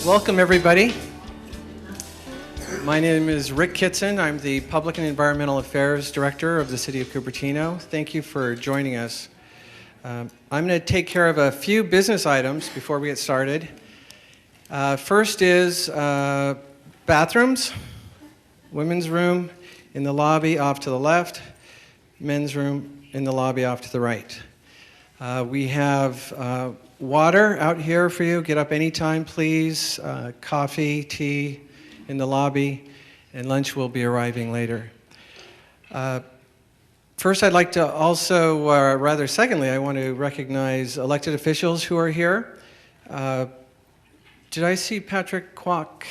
Welcome, everybody. My name is Rick Kitson. I'm the Public and Environmental Affairs Director of the City of Cupertino. Thank you for joining us. I'm going to take care of a few business items before we get started. First is bathrooms, women's room in the lobby off to the left, men's room in the lobby off to the right. We have water out here for you. Get up anytime, please. Coffee, tea in the lobby, and lunch will be arriving later. First, I'd like to also, secondly, I want to recognize elected officials who are here. Did I see Patrick Kwok?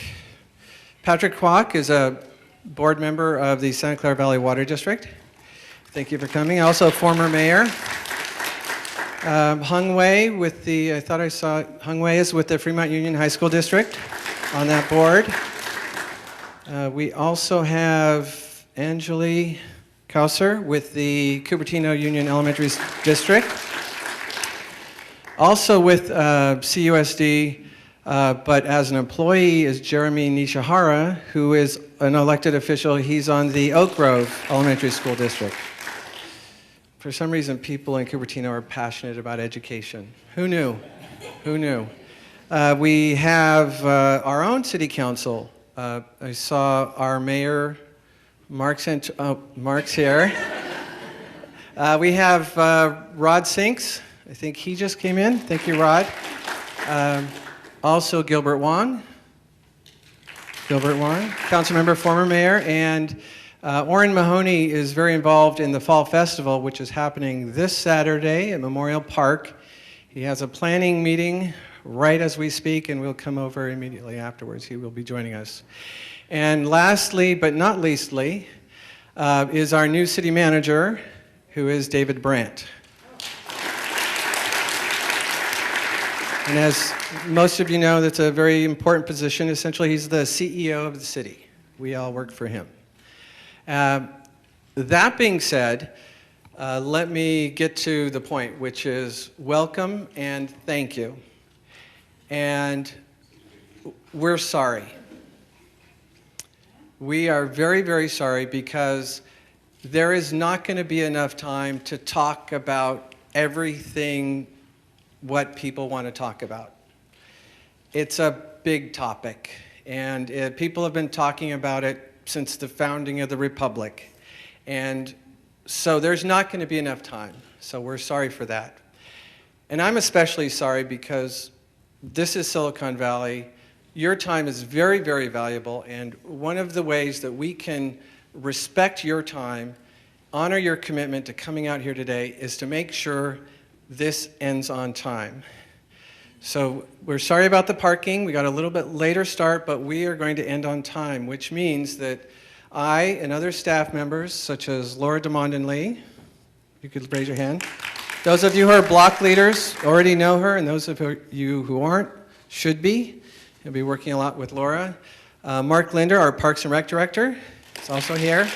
Patrick Kwok is a board member of the Santa Clara Valley Water District. Thank you for coming. Also, former mayor. Hung Wei with the, I thought I saw, Hung Wei is with the Fremont Union High School District on that board. We also have Anjali Kausar with the Cupertino Union Elementary District. Also with CUSD, but as an employee, is Jeremy Nishihara, who is an elected official. He's on the Oak Grove Elementary School District. For some reason, people in Cupertino are passionate about education. Who knew? Who knew? We have our own city council. I saw our mayor, Mark Santoro. Oh, Mark's here. We have Rod Sinks. I think he just came in. Thank you, Rod. Also, Gilbert Wong. Gilbert Wong, council member, former mayor, and Orrin Mahoney is very involved in the Fall Festival, which is happening this Saturday at Memorial Park. He has a planning meeting right as we speak, and we'll come over immediately afterwards. He will be joining us. And lastly, but not leastly, is our new city manager, who is David Brandt. And as most of you know, that's a very important position. Essentially, he's the CEO of the city. We all work for him. That being said, let me get to the point, which is welcome and thank you. And we're sorry. We are very, very sorry because there is not going to be enough time to talk about everything what people want to talk about. It's a big topic, and people have been talking about it since the founding of the Republic. And so there's not going to be enough time. So we're sorry for that. And I'm especially sorry because this is Silicon Valley. Your time is very, very valuable. And one of the ways that we can respect your time, honor your commitment to coming out here today, is to make sure this ends on time. So we're sorry about the parking. We got a little bit later start, but we are going to end on time, which means that I and other staff members, such as Laura DeMond Lee, you could raise your hand. Those of you who are block leaders already know her, and those of you who aren't should be. You'll be working a lot with Laura. Mark Linder, our Parks and Rec Director, is also here.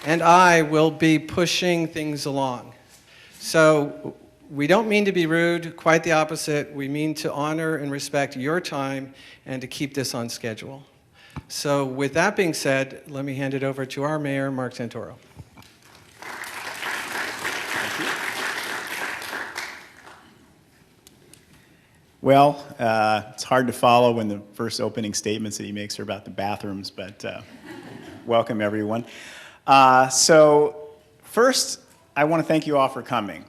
And I will be pushing things along. So we don't mean to be rude, quite the opposite. We mean to honor and respect your time and to keep this on schedule. So with that being said, let me hand it over to our mayor, Mark Santoro. Well, it's hard to follow when the first opening statements that he makes are about the bathrooms, but welcome everyone. So first, I want to thank you all for coming.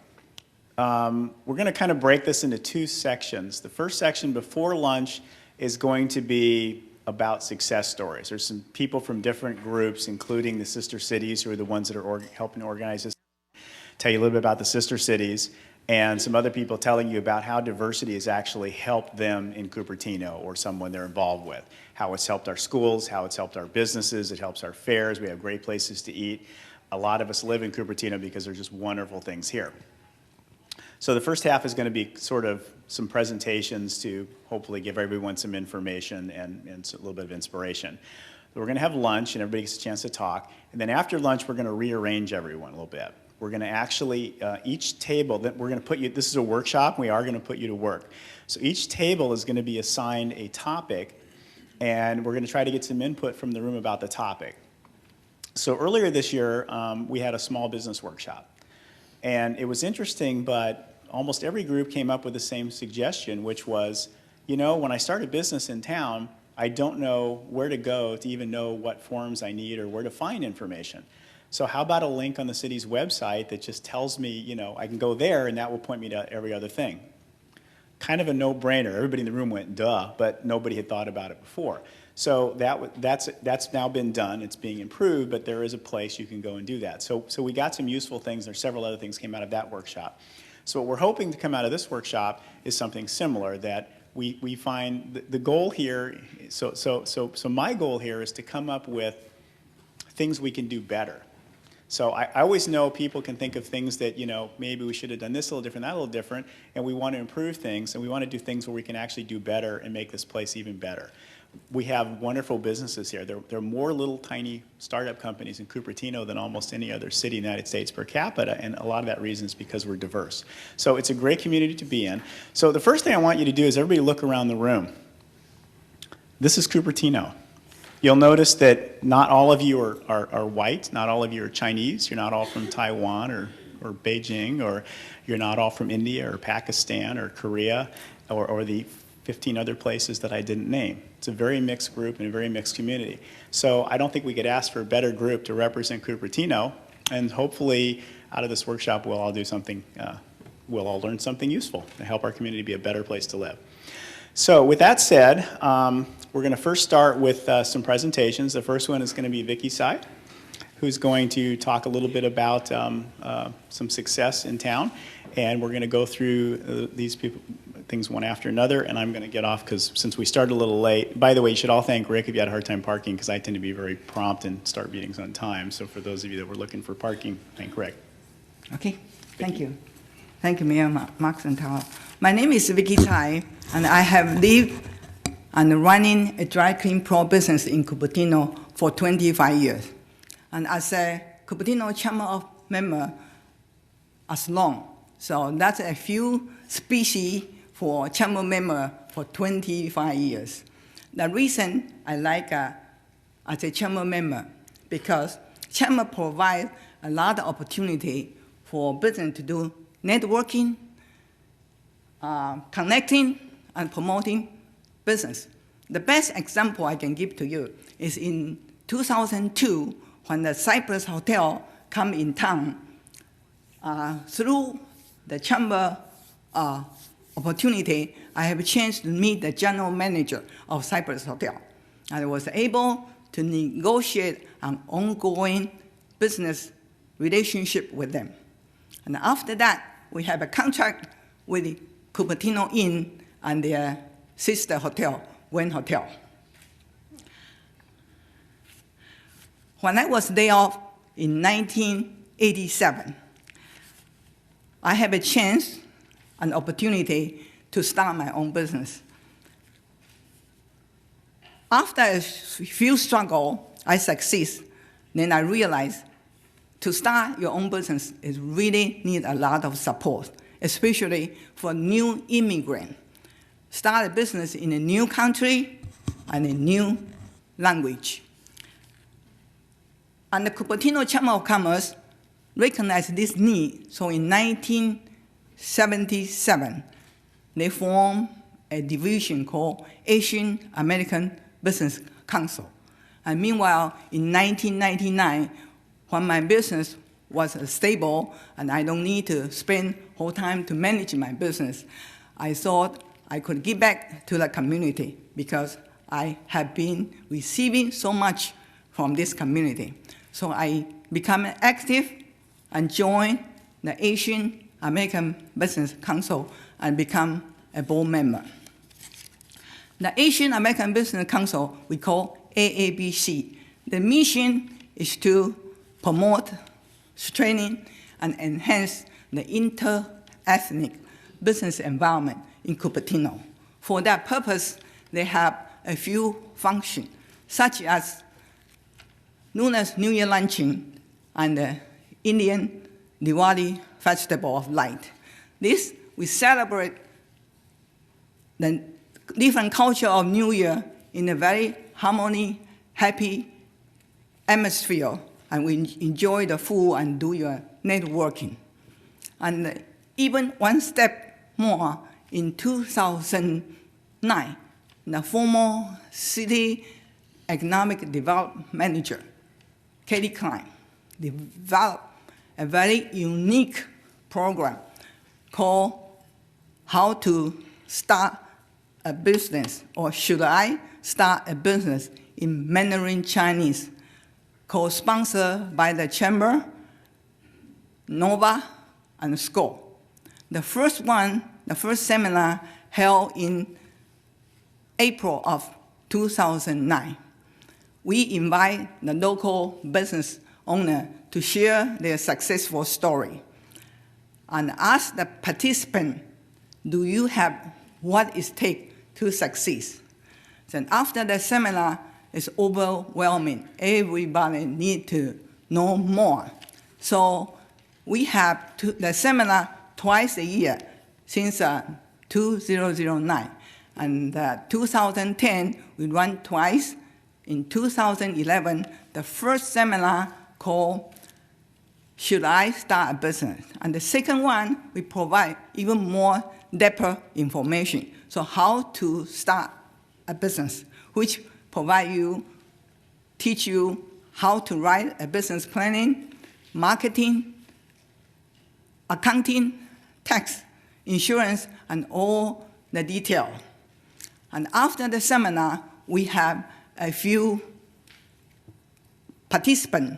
We're going to kind of break this into two sections. The first section before lunch is going to be about success stories. There's some people from different groups, including the sister cities, who are the ones that are helping organize this. Tell you a little bit about the sister cities, and some other people telling you about how diversity has actually helped them in Cupertino or someone they're involved with. How it's helped our schools, how it's helped our businesses, it helps our fairs, we have great places to eat. A lot of us live in Cupertino because there's just wonderful things here. So the first half is going to be sort of some presentations to hopefully give everyone some information and a little bit of inspiration. We're going to have lunch and everybody gets a chance to talk. And then after lunch, we're going to rearrange everyone a little bit. We're going to actually, each table, that we're going to put you, this is a workshop, and we are going to put you to work. So each table is going to be assigned a topic, and we're going to try to get some input from the room about the topic. So earlier this year, we had a small business workshop. And it was interesting, but almost every group came up with the same suggestion, which was, you know, when I start a business in town, I don't know where to go to even know what forms I need or where to find information. So how about a link on the city's website that just tells me, you know, I can go there and that will point me to every other thing. Kind of a no-brainer. Everybody in the room went, duh, but nobody had thought about it before. So that's now been done. It's being improved, but there is a place you can go and do that. So we got some useful things. There's several other things came out of that workshop. So what we're hoping to come out of this workshop is something similar, that we find the goal here, so my goal here is to come up with things we can do better. So I always know people can think of things that, you know, maybe we should have done this a little different, that a little different, and we want to improve things, and we want to do things where we can actually do better and make this place even better. We have wonderful businesses here. There are more little tiny startup companies in Cupertino than almost any other city in the United States per capita, and a lot of that reason is because we're diverse. So it's a great community to be in. So the first thing I want you to do is everybody look around the room. This is Cupertino. You'll notice that not all of you are white, not all of you are Chinese, you're not all from Taiwan or Beijing, or you're not all from India or Pakistan or Korea or the 15 other places that I didn't name. It's a very mixed group and a very mixed community. So I don't think we could ask for a better group to represent Cupertino, and hopefully out of this workshop we'll all do something, we'll all learn something useful to help our community be a better place to live. So with that said, we're going to first start with some presentations. The first one is going to be Vicki Tsai, who's going to talk a little bit about some success in town. And we're going to go through these things one after another, and I'm going to get off because since we started a little late. By the way, you should all thank Rick if you had a hard time parking, because I tend to be very prompt and start meetings on time. So for those of you that were looking for parking, thank Rick. Okay, thank you. Thank you, Mayor Mark Santoro. My name is Vicki Tsai, and I have lived and running a dry clean pro business in Cupertino for 25 years. And as a Cupertino Chamber of Member, as long. So that's a few species for chamber member for 25 years. The reason I like as a chamber member, because chamber provides a lot of opportunity for business to do networking, connecting, and promoting business. The best example I can give to you is in 2002, when the Cypress Hotel come in town, through the chamber opportunity, I have a chance to meet the general manager of Cypress Hotel. I was able to negotiate an ongoing business relationship with them. And after that, we have a contract with Cupertino Inn and their sister hotel, Wynn Hotel. When I was laid off in 1987, I had a chance, an opportunity to start my own business. After a few struggles, I succeed. Then I realized to start your own business is really need a lot of support, especially for new immigrants. Start a business in a new country and a new language. And the Cupertino Chamber of Commerce recognized this need, so in 1977, they formed a division called Asian American Business Council. And meanwhile, in 1999, when my business was stable and I don't need to spend whole time to manage my business, I thought I could give back to the community because I have been receiving so much from this community. So I became active and joined the Asian American Business Council and become a board member. The Asian American Business Council we call AABC. The mission is to promote, strengthen, and enhance the inter-ethnic business environment in Cupertino. For that purpose, they have a few functions, such as Lunar New Year luncheon and the Indian Diwali Festival of Light. This, we celebrate the different culture of New Year in a very harmony, happy atmosphere, and we enjoy the food and do your networking. And even one step more, in 2009, the former city economic development manager, Katie Klein, developed a very unique program called How to Start a Business, or Should I Start a Business in Mandarin Chinese, co-sponsored by the Chamber, NOVA, and SCORE. The first seminar held in April of 2009. We invite the local business owner to share their successful story and ask the participant, do you have what it takes to succeed? Then after the seminar, it's overwhelming. Everybody needs to know more. So we have the seminar twice a year since 2009. And 2010, we run twice. In 2011, the first seminar called Should I Start a Business? And the second one, we provide even more deeper information. So how to start a business, which teach you how to write a business planning, marketing, accounting, tax, insurance, and all the detail. And after the seminar, we have a few participants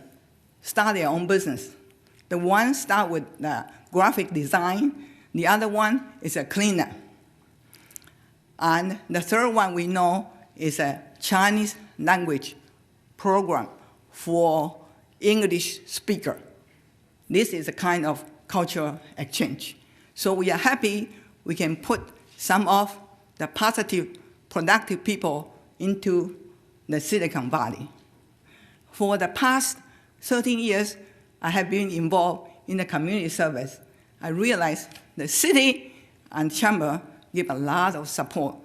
start their own business. The one start with the graphic design, the other one is a cleaner. And the third one we know is a Chinese language program for English speaker. This is a kind of cultural exchange. So we are happy we can put some of the positive, productive people into the Silicon Valley. For the past 13 years, I have been involved in the community service. I realized the city and chamber give a lot of support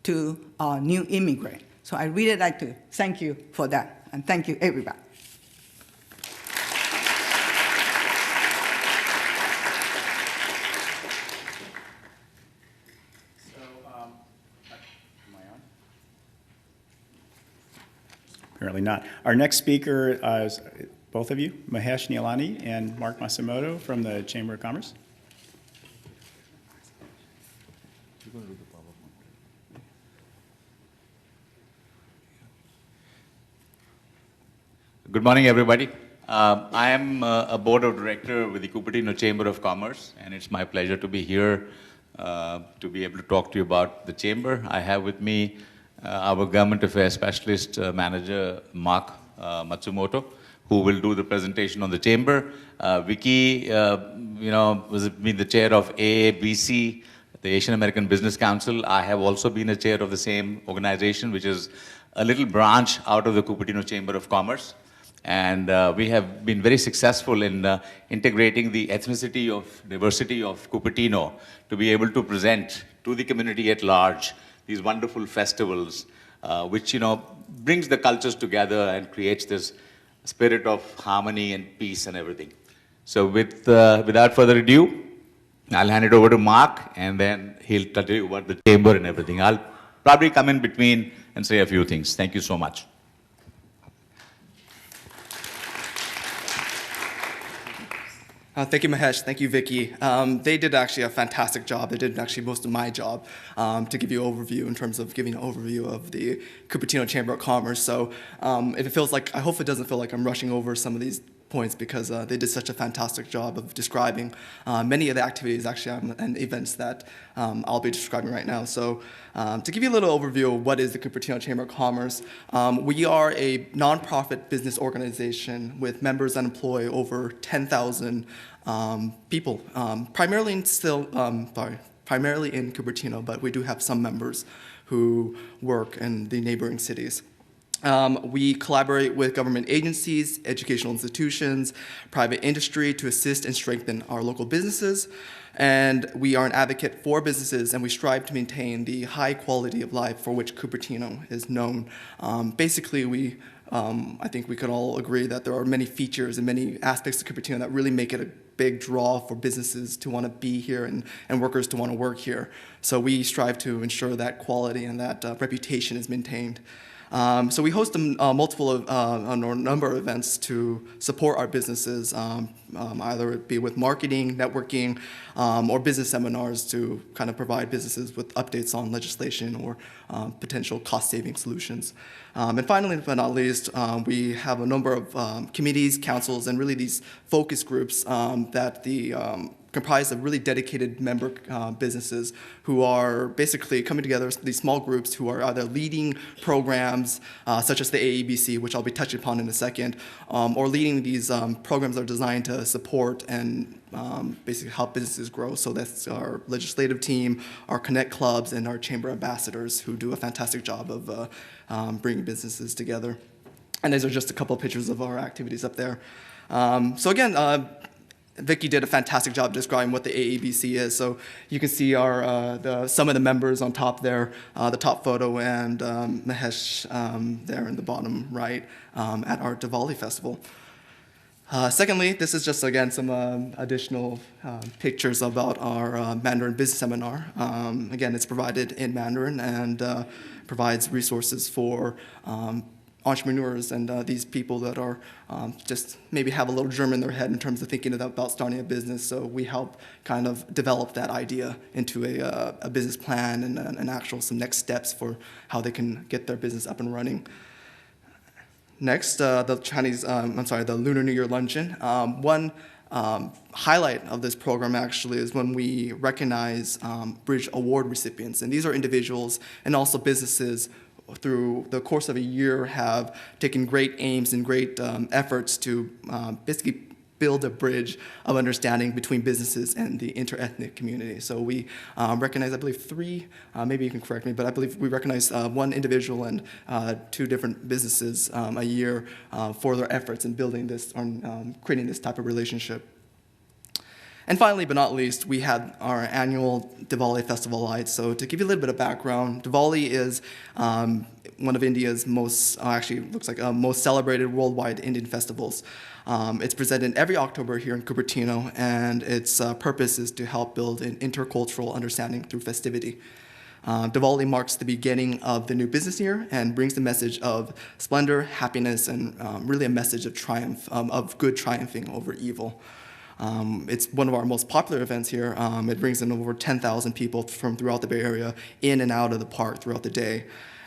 to our new immigrants. So I really like to thank you for that, and thank you, everybody. Apparently not. Our next speaker is both of you, Mahesh Neelani and Mark Santoro from the Chamber of Commerce. Good morning, everybody. I am a board of director with the Cupertino Chamber of Commerce, and it's my pleasure to be here to be able to talk to you about the chamber. I have with me our government affairs specialist manager, Mark Matsumoto, who will do the presentation on the chamber. Vicky, was been the chair of AABC, the Asian American Business Council. I have also been a chair of the same organization, which is a little branch out of the Cupertino Chamber of Commerce. And we have been very successful in integrating the ethnicity of diversity of Cupertino to be able to present to the community at large these wonderful festivals, which brings the cultures together and creates this spirit of harmony and peace and everything. So without further ado, I'll hand it over to Mark, and then he'll tell you about the chamber and everything. I'll probably come in between and say a few things. Thank you so much. Thank you, Mahesh. Thank you, Vicky. They did actually a fantastic job. They did actually most of my job to give you an overview in terms of giving an overview of the Cupertino Chamber of Commerce. So if it feels like, I hope it doesn't feel like I'm rushing over some of these points, because they did such a fantastic job of describing many of the activities actually and events that I'll be describing right now. So to give you a little overview of what is the Cupertino Chamber of Commerce, we are a nonprofit business organization with members that employ over 10,000 people, primarily in Cupertino, but we do have some members who work in the neighboring cities. We collaborate with government agencies, educational institutions, private industry to assist and strengthen our local businesses. And we are an advocate for businesses, and we strive to maintain the high quality of life for which Cupertino is known. Basically, I think we could all agree that there are many features and many aspects of Cupertino that really make it a big draw for businesses to want to be here and workers to want to work here. So we strive to ensure that quality and that reputation is maintained. So we host a number of events to support our businesses, either it be with marketing, networking, or business seminars to kind of provide businesses with updates on legislation or potential cost-saving solutions. And finally, but not least, we have a number of committees, councils, and really these focus groups that comprised of really dedicated member businesses who are basically coming together, these small groups who are either leading programs such as the AABC, which I'll be touching upon in a second, or leading these programs that are designed to support and basically help businesses grow. So that's our legislative team, our Connect clubs, and our chamber ambassadors who do a fantastic job of bringing businesses together. And these are just a couple of pictures of our activities up there. So again, Vicky did a fantastic job describing what the AABC is. So you can see some of the members on top there, the top photo, and Mahesh there in the bottom right at our Diwali festival. Secondly, this is just, again, some additional pictures about our Mandarin Business Seminar. Again, it's provided in Mandarin and provides resources for entrepreneurs and these people that are just maybe have a little germ in their head in terms of thinking about starting a business. So we help kind of develop that idea into a business plan and some next steps for how they can get their business up and running. Next, the Lunar New Year Luncheon. One highlight of this program actually is when we recognize Bridge Award recipients. And these are individuals and also businesses through the course of a year have taken great aims and great efforts to basically build a bridge of understanding between businesses and the interethnic community. So we recognize, I believe, three, maybe you can correct me, but I believe we recognize one individual and two different businesses a year for their efforts in building this, creating this type of relationship. And finally, but not least, we had our annual Diwali Festival Lights. So to give you a little bit of background, Diwali is one of India's most celebrated worldwide Indian festivals. It's presented every October here in Cupertino, and its purpose is to help build an intercultural understanding through festivity. Diwali marks the beginning of the new business year and brings the message of splendor, happiness, and really a message of triumph, of good triumphing over evil. It's one of our most popular events here. It brings in over 10,000 people from throughout the Bay Area in and out of the park throughout the day.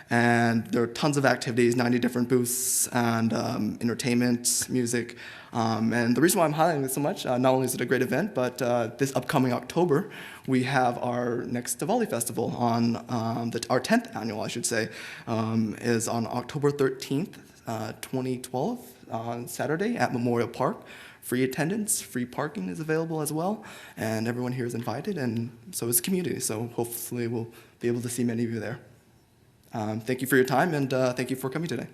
And there are tons of activities, 90 different booths, and entertainment, music. And the reason why I'm highlighting this so much, not only is it a great event, but this upcoming October, we have our next Diwali festival on our 10th annual, I should say, is on October 13th, 2012, on Saturday at Memorial Park. Free attendance, free parking is available as well, and everyone here is invited, and so is the community. So hopefully we'll be able to see many of you there. Thank you for your time, and thank you for coming today.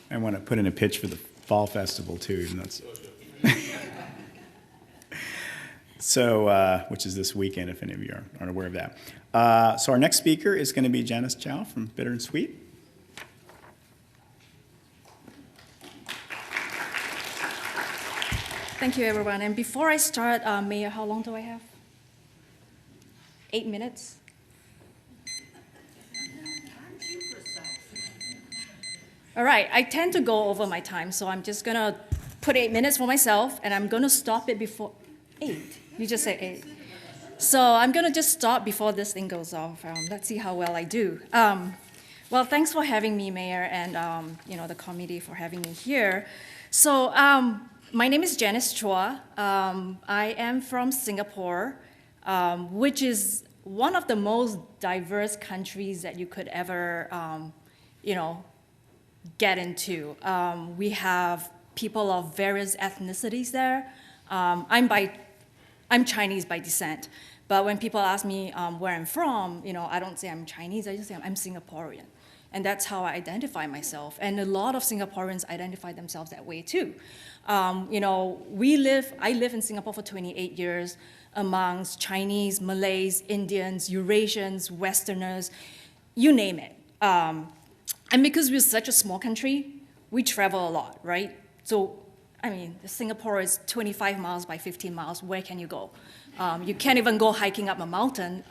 I want to put in a pitch for the Fall Festival, too, even though it's... So, which is this weekend, if any of you aren't aware of that. So our next speaker is going to be Janice Chow from Bitter and Sweet. Thank you, everyone. And before I start, Mayor, how long do I have? 8 minutes? All right, I tend to go over my time, so I'm just going to put 8 minutes for myself, and I'm going to stop it before 8. You just said 8. So I'm going to just stop before this thing goes off. Let's see how well I do. Well, thanks for having me, Mayor, and the committee for having me here. So my name is Janice Chua. I am from Singapore, which is one of the most diverse countries that you could ever, get into. We have people of various ethnicities there. I'm Chinese by descent, But when people ask me where I'm from, I don't say I'm Chinese, I just say I'm Singaporean. And that's how I identify myself. And a lot of Singaporeans identify themselves that way too. I live in Singapore for 28 years amongst Chinese, Malays, Indians, Eurasians, Westerners, you name it. And because we're such a small country, we travel a lot, right? So, Singapore is 25 miles by 15 miles. Where can you go? You can't even go hiking up a mountain.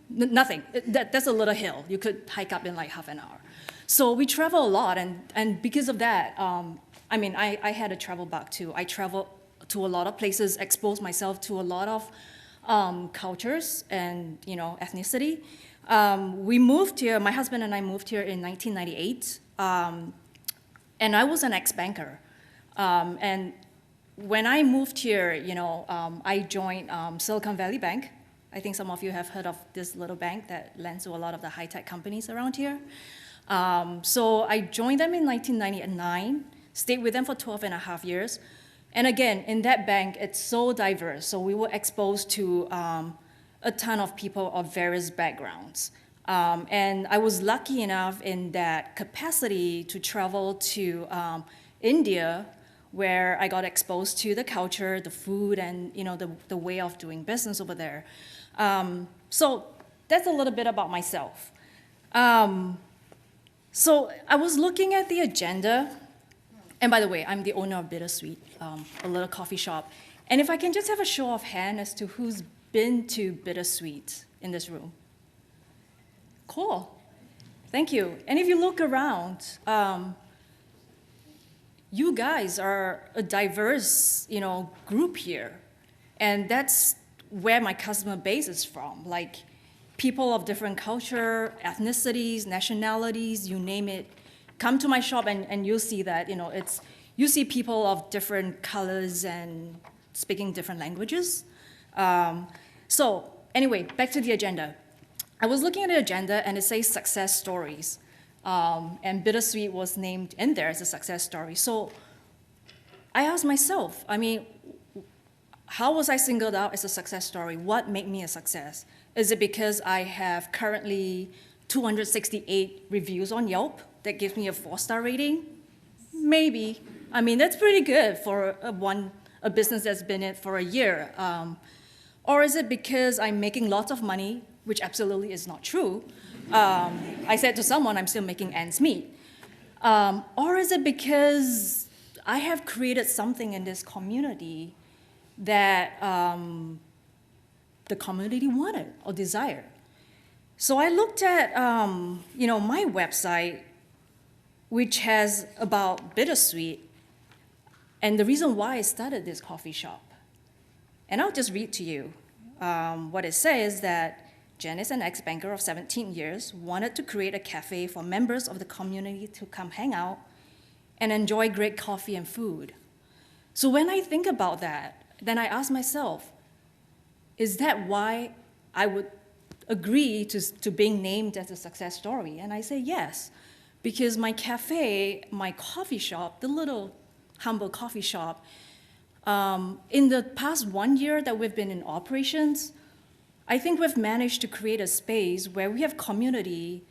Nothing. That's a little hill. You could hike up in like half an hour. So we travel a lot, and because of that, I had a travel bug too. I traveled to a lot of places, exposed myself to a lot of cultures and ethnicity. We moved here. My husband and I moved here in 1998, and I was an ex-banker. And when I moved here, I joined Silicon Valley Bank. I think some of you have heard of this little bank that lends to a lot of the high-tech companies around here. So I joined them in 1999, stayed with them for 12 and a half years. And again, in that bank, it's so diverse. So we were exposed to a ton of people of various backgrounds. And I was lucky enough in that capacity to travel to India, where I got exposed to the culture, the food, and the way of doing business over there. So that's a little bit about myself. So I was looking at the agenda, and by the way, I'm the owner of Bittersweet, a little coffee shop. And if I can just have a show of hand as to who's been to Bittersweet in this room. Cool. Thank you. And if you look around, you guys are a diverse, group here. And that's where my customer base is from. Like people of different culture, ethnicities, nationalities, you name it. Come to my shop and you'll see that, you see people of different colors and speaking different languages. So anyway, back to the agenda. I was looking at the agenda and it says success stories. And Bittersweet was named in there as a success story. So I asked myself, how was I singled out as a success story? What made me a success? Is it because I have currently 268 reviews on Yelp that gives me a 4-star rating? Maybe. That's pretty good for a business that's been in it for a year. Or is it because I'm making lots of money, which absolutely is not true? I said to someone, I'm still making ends meet. Or is it because I have created something in this community that the community wanted or desired? So I looked at, my website, which has about Bittersweet, and the reason why I started this coffee shop. And I'll just read to you what it says, that Jen is an ex-banker of 17 years, wanted to create a cafe for members of the community to come hang out and enjoy great coffee and food. So when I think about that, then I ask myself, is that why I would agree to being named as a success story? And I say yes, because my cafe, my coffee shop, the little humble coffee shop, in the past 1 year that we've been in operations, I think we've managed to create a space where we have community,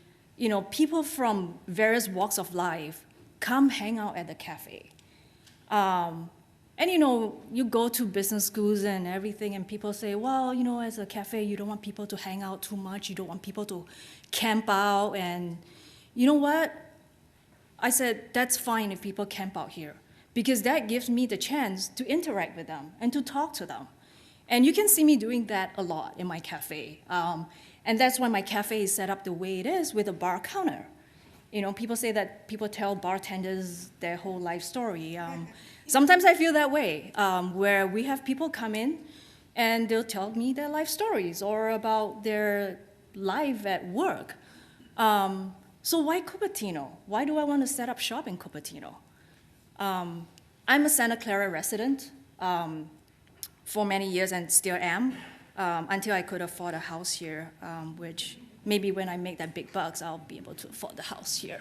people from various walks of life come hang out at the cafe. And you go to business schools and everything, and people say, well, as a cafe, you don't want people to hang out too much, you don't want people to camp out, and you know what? I said, that's fine if people camp out here, because that gives me the chance to interact with them and to talk to them. And you can see me doing that a lot in my cafe. And that's why my cafe is set up the way it is, with a bar counter. People say that people tell bartenders their whole life story. Sometimes I feel that way, where we have people come in and they'll tell me their life stories or about their life at work. So why Cupertino? Why do I want to set up shop in Cupertino? I'm a Santa Clara resident for many years and still am, until I could afford a house here, which maybe when I make that big bucks, I'll be able to afford the house here.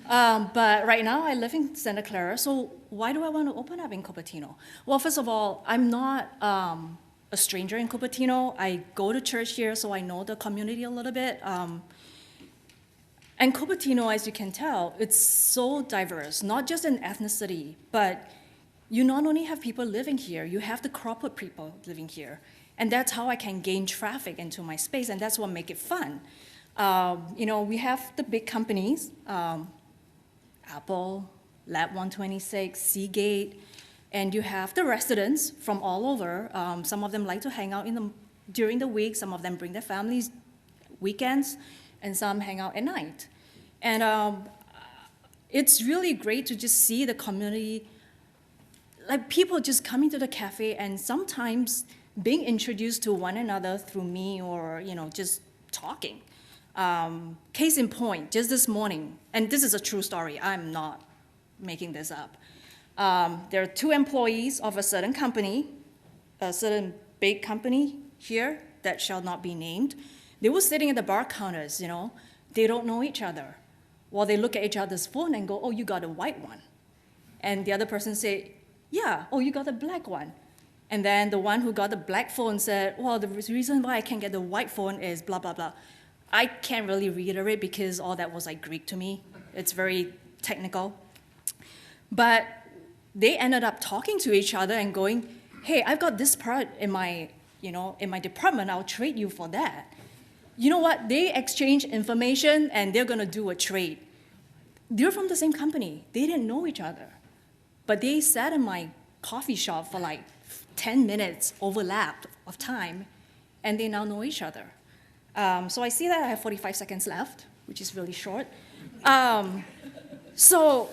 But right now I live in Santa Clara, so why do I want to open up in Cupertino? Well, first of all, I'm not a stranger in Cupertino. I go to church here, so I know the community a little bit. And Cupertino, as you can tell, it's so diverse, not just in ethnicity, but you not only have people living here, you have the corporate people living here. And that's how I can gain traffic into my space, and that's what makes it fun. We have the big companies, Apple, Lab 126, Seagate, and you have the residents from all over. Some of them like to hang out during the week, some of them bring their families weekends, and some hang out at night. And it's really great to just see the community, like people just coming to the cafe and sometimes being introduced to one another through me or, just talking. Case in point, just this morning, and this is a true story, I'm not making this up. There are 2 employees of a certain company, a certain big company here that shall not be named. They were sitting at the bar counters, they don't know each other. Well, they look at each other's phone and go, oh, you got a white one. And the other person say, yeah, oh, you got a black one. And then the one who got the black phone said, well, the reason why I can't get the white phone is blah, blah, blah. I can't really reiterate because all that was like Greek to me. It's very technical. But they ended up talking to each other and going, hey, I've got this part in my department, I'll trade you for that. You know what? They exchange information and they're gonna do a trade. They're from the same company. They didn't know each other. But they sat in my coffee shop for like 10 minutes overlapped of time, and they now know each other. So I see that I have 45 seconds left, which is really short. So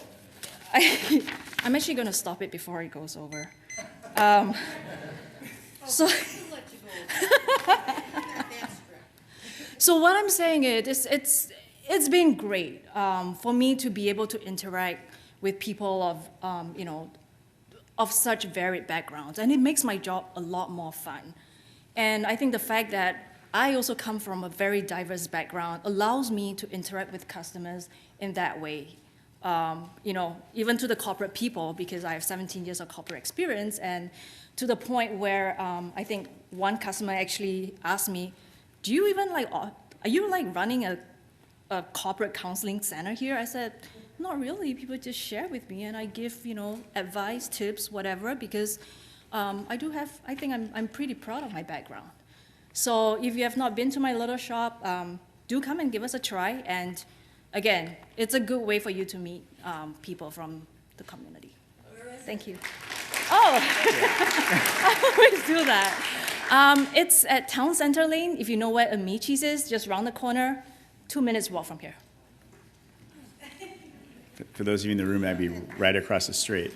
I'm actually going to stop it before it goes over. So what I'm saying is it's been great for me to be able to interact with people of such varied backgrounds, and it makes my job a lot more fun. And I think the fact that I also come from a very diverse background allows me to interact with customers in that way. Even to the corporate people, because I have 17 years of corporate experience, and to the point where I think one customer actually asked me, are you running a corporate counseling center here? I said, not really. People just share with me, and I give advice, tips, whatever, because I think I'm pretty proud of my background. So if you have not been to my little shop, do come and give us a try. And again, it's a good way for you to meet people from the community. Thank you. Oh, I always do that. It's at Town Center Lane. If you know where Amici's is, just around the corner, 2 minutes walk from here. For those of you in the room, that'd be right across the street.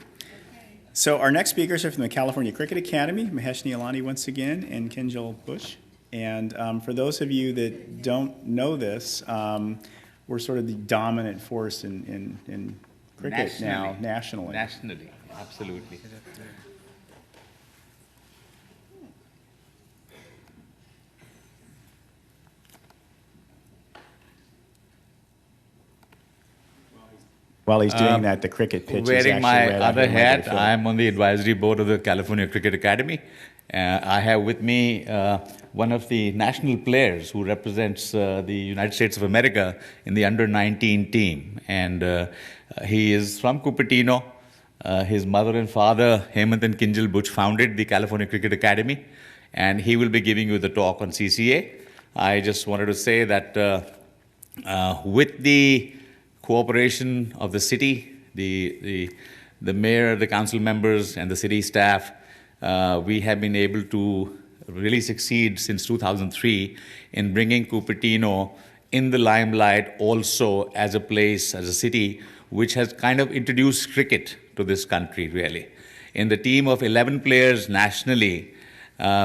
So our next speakers are from the California Cricket Academy, Mahesh Neelani once again, and Kinjal Bush. And for those of you that don't know this, we're sort of the dominant force in cricket now, nationally. Nationally, absolutely. While he's doing that, the cricket pitch is actually Wearing my right other out here, hat, microphone. I'm on the advisory board of the California Cricket Academy. I have with me one of the national players who represents the United States of America in the under-19 team. And he is from Cupertino. His mother and father, Hemant and Kinjal Bush, founded the California Cricket Academy. And he will be giving you the talk on CCA. I just wanted to say that with the cooperation of the city, the mayor, the council members, and the city staff, we have been able to really succeed since 2003 in bringing Cupertino in the limelight also as a place, as a city, which has kind of introduced cricket to this country, really. In the team of 11 players nationally,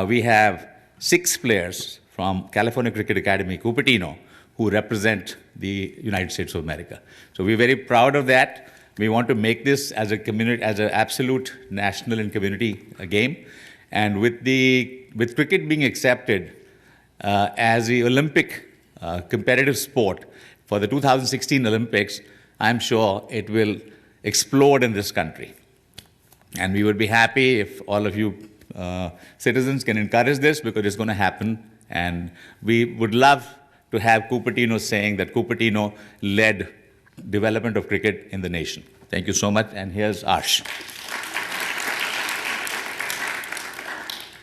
we have 6 players from California Cricket Academy, Cupertino, who represent the United States of America. So we're very proud of that. We want to make this as a community, as an absolute national and community game. And with cricket being accepted as the Olympic competitive sport for the 2016 Olympics, I'm sure it will explode in this country. And we would be happy if all of you citizens can encourage this because it's going to happen. And we would love to have Cupertino saying that Cupertino led development of cricket in the nation. Thank you so much. And here's Arsh.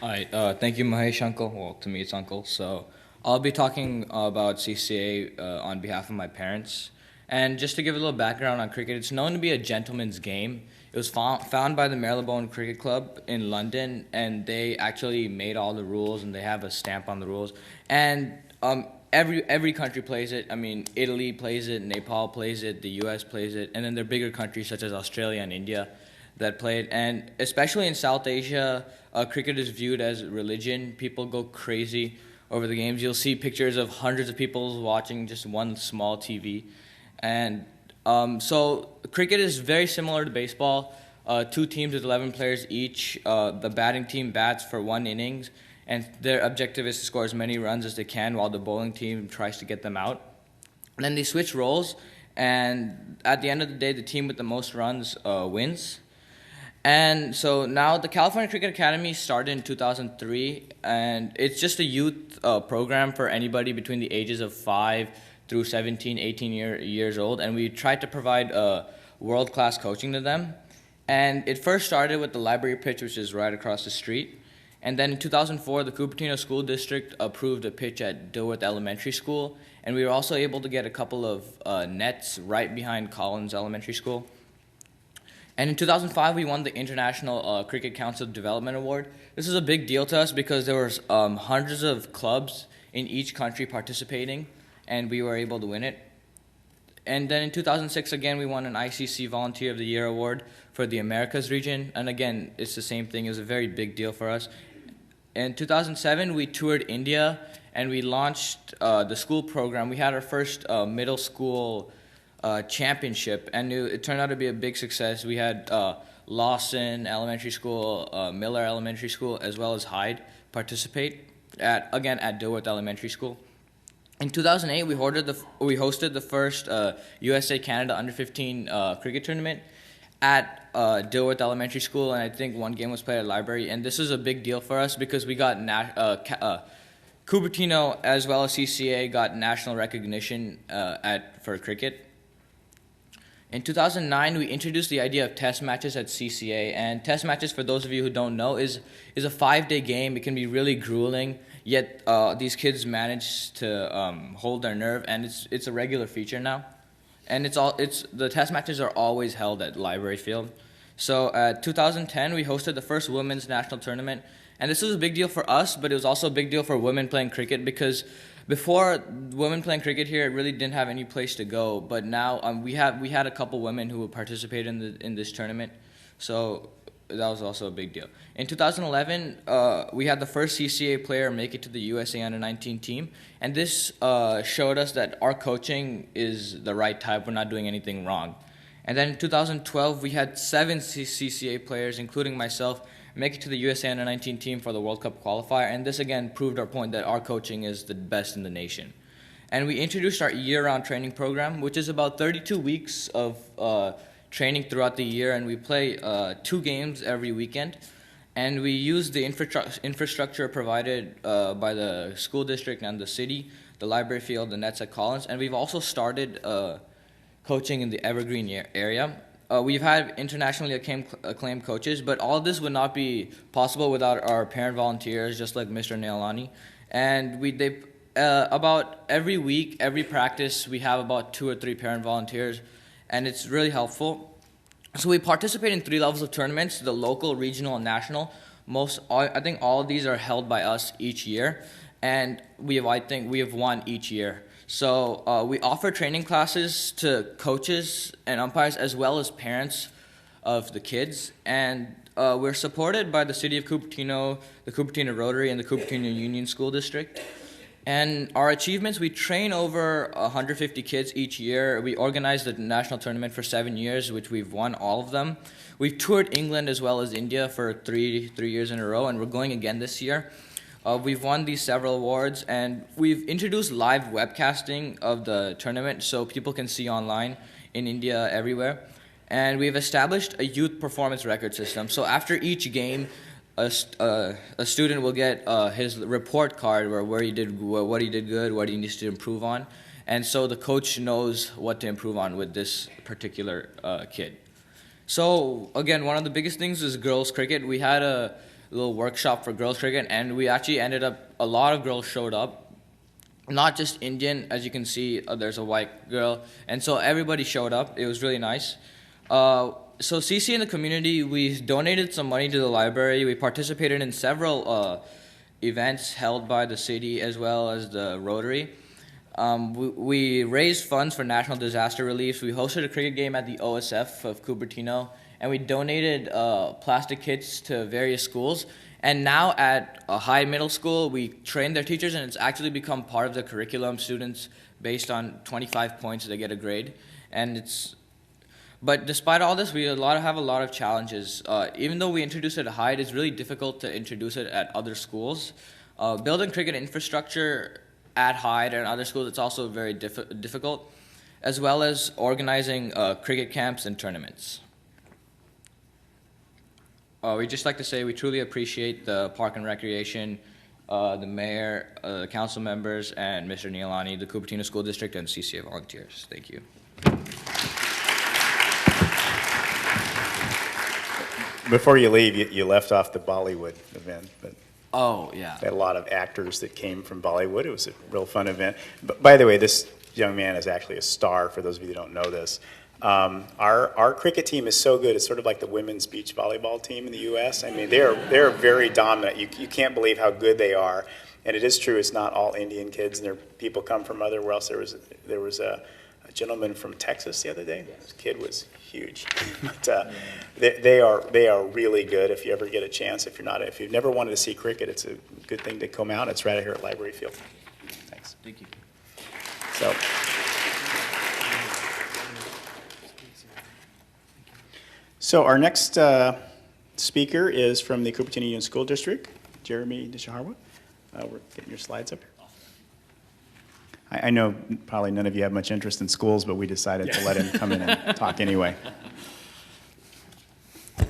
All right, thank you, Mahesh, uncle. Well, to me, it's uncle. So I'll be talking about CCA on behalf of my parents. And just to give a little background on cricket, it's known to be a gentleman's game. It was found by the Marylebone Cricket Club in London, and they actually made all the rules, and they have a stamp on the rules. And every country plays it. I mean, Italy plays it, Nepal plays it, the US plays it, and then there are bigger countries such as Australia and India that play it. And especially in South Asia, cricket is viewed as religion. People go crazy over the games. You'll see pictures of hundreds of people watching just one small TV. And so cricket is very similar to baseball. Two teams with 11 players each. The batting team bats for one innings, and their objective is to score as many runs as they can while the bowling team tries to get them out. And then they switch roles, and at the end of the day, the team with the most runs wins. And so now the California Cricket Academy started in 2003, and it's just a youth program for anybody between the ages of 5 through 17, 18 years old, and we tried to provide world-class coaching to them. And it first started with the library pitch, which is right across the street. And then in 2004, the Cupertino School District approved a pitch at Dilworth Elementary School, and we were also able to get a couple of nets right behind Collins Elementary School. And in 2005, we won the International Cricket Council Development Award. This is a big deal to us because there were hundreds of clubs in each country participating, and we were able to win it. And then in 2006, again, we won an ICC Volunteer of the Year award for the Americas region. And again, it's the same thing. It was a very big deal for us. In 2007, we toured India, and we launched the school program. We had our first middle school championship, and it turned out to be a big success. We had Lawson Elementary School, Miller Elementary School, as well as Hyde participate at Dilworth Elementary School. In 2008, we hosted the first USA-Canada Under-15 cricket tournament at Dilworth Elementary School, and I think one game was played at library. And this is a big deal for us because we got Cupertino as well as CCA got national recognition for cricket. In 2009, we introduced the idea of test matches at CCA, and test matches, for those of you who don't know, is a 5-day game. It can be really grueling, yet these kids manage to hold their nerve, and it's a regular feature now. And the test matches are always held at Library Field. So 2010, we hosted the first women's national tournament, and this was a big deal for us, but it was also a big deal for women playing cricket because before women playing cricket here, it really didn't have any place to go. But now we had a couple women who would participate in this tournament, so that was also a big deal. In 2011, we had the first CCA player make it to the USA Under-19 team, and this showed us that our coaching is the right type. We're not doing anything wrong. And then in 2012, we had 7 CCA players, including myself, make it to the USA Under-19 team for the World Cup qualifier, and this again proved our point that our coaching is the best in the nation. And we introduced our year-round training program, which is about 32 weeks of training throughout the year, and we play 2 games every weekend. And we use the infrastructure provided by the school district and the city, the library field, the nets at Collins, and we've also started coaching in the Evergreen area. We've had internationally acclaimed coaches, but all of this would not be possible without our parent volunteers, just like Mr. Nailani. And about every week, every practice, we have about 2 or 3 parent volunteers, and it's really helpful. So we participate in 3 levels of tournaments: the local, regional, and national. I think all of these are held by us each year, and I think we have won each year. So we offer training classes to coaches and umpires as well as parents of the kids. And we're supported by the City of Cupertino, the Cupertino Rotary, and the Cupertino Union School District. And our achievements, we train over 150 kids each year. We organized the national tournament for 7 years, which we've won all of them. We've toured England as well as India for three years in a row, and we're going again this year. We've won these several awards, and we've introduced live webcasting of the tournament so people can see online in India, everywhere. And we've established a youth performance record system. So after each game, a student will get his report card where he did what he did good, what he needs to improve on, and so the coach knows what to improve on with this particular kid. So again, one of the biggest things is girls cricket. We had a little workshop for girls cricket, and we actually ended up, a lot of girls showed up, not just Indian. As you can see, there's a white girl, and so everybody showed up. It was really nice. So CC in the community, we donated some money to the library. We participated in several events held by the city as well as the Rotary. We raised funds for national disaster relief. We hosted a cricket game at the OSF of Cupertino, and we donated plastic kits to various schools. And now at a high middle school, we train their teachers, and it's actually become part of the curriculum. Students, based on 25 points, they get a grade. But despite all this, we have a lot of challenges. Even though we introduce it at Hyde, it's really difficult to introduce it at other schools. Building cricket infrastructure at Hyde and other schools, it's also very difficult, as well as organizing cricket camps and tournaments. We'd just like to say we truly appreciate the Park and Recreation, the mayor, the council members, and Mr. Neilani, the Cupertino School District, and CCA volunteers. Thank you. Before you leave, you left off the Bollywood event, but Oh, yeah. they had a lot of actors that came from Bollywood. It was a real fun event. But by the way, this young man is actually a star, for those of you who don't know this. Our cricket team is so good, it's sort of like the women's beach volleyball team in the U.S. I mean, they're very dominant. You can't believe how good they are. And it is true, it's not all Indian kids, and people come from otherwhere else. There was a gentleman from Texas the other day. This kid was huge. But they are really good. If you ever get a chance, if you've never wanted to see cricket, it's a good thing to come out. It's right here at Library Field. Thanks. Thank you. So our next speaker is from the Cupertino Union School District, Jeremy Nishiharwa. We're getting your slides up here. I know probably none of you have much interest in schools, but we decided to let him come in and talk anyway.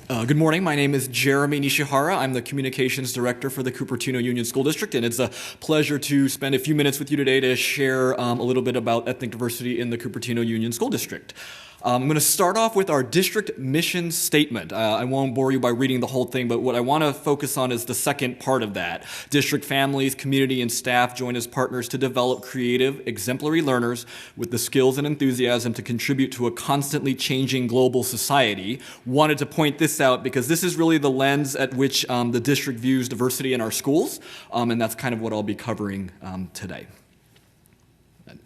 Good morning. My name is Jeremy Nishihara. I'm the Communications Director for the Cupertino Union School District, and it's a pleasure to spend a few minutes with you today to share a little bit about ethnic diversity in the Cupertino Union School District. I'm going to start off with our district mission statement. I won't bore you by reading the whole thing, but what I want to focus on is the second part of that. District families, community, and staff join as partners to develop creative, exemplary learners with the skills and enthusiasm to contribute to a constantly changing global society. Wanted to point this out because this is really the lens at which the district views diversity in our schools, and that's kind of what I'll be covering today.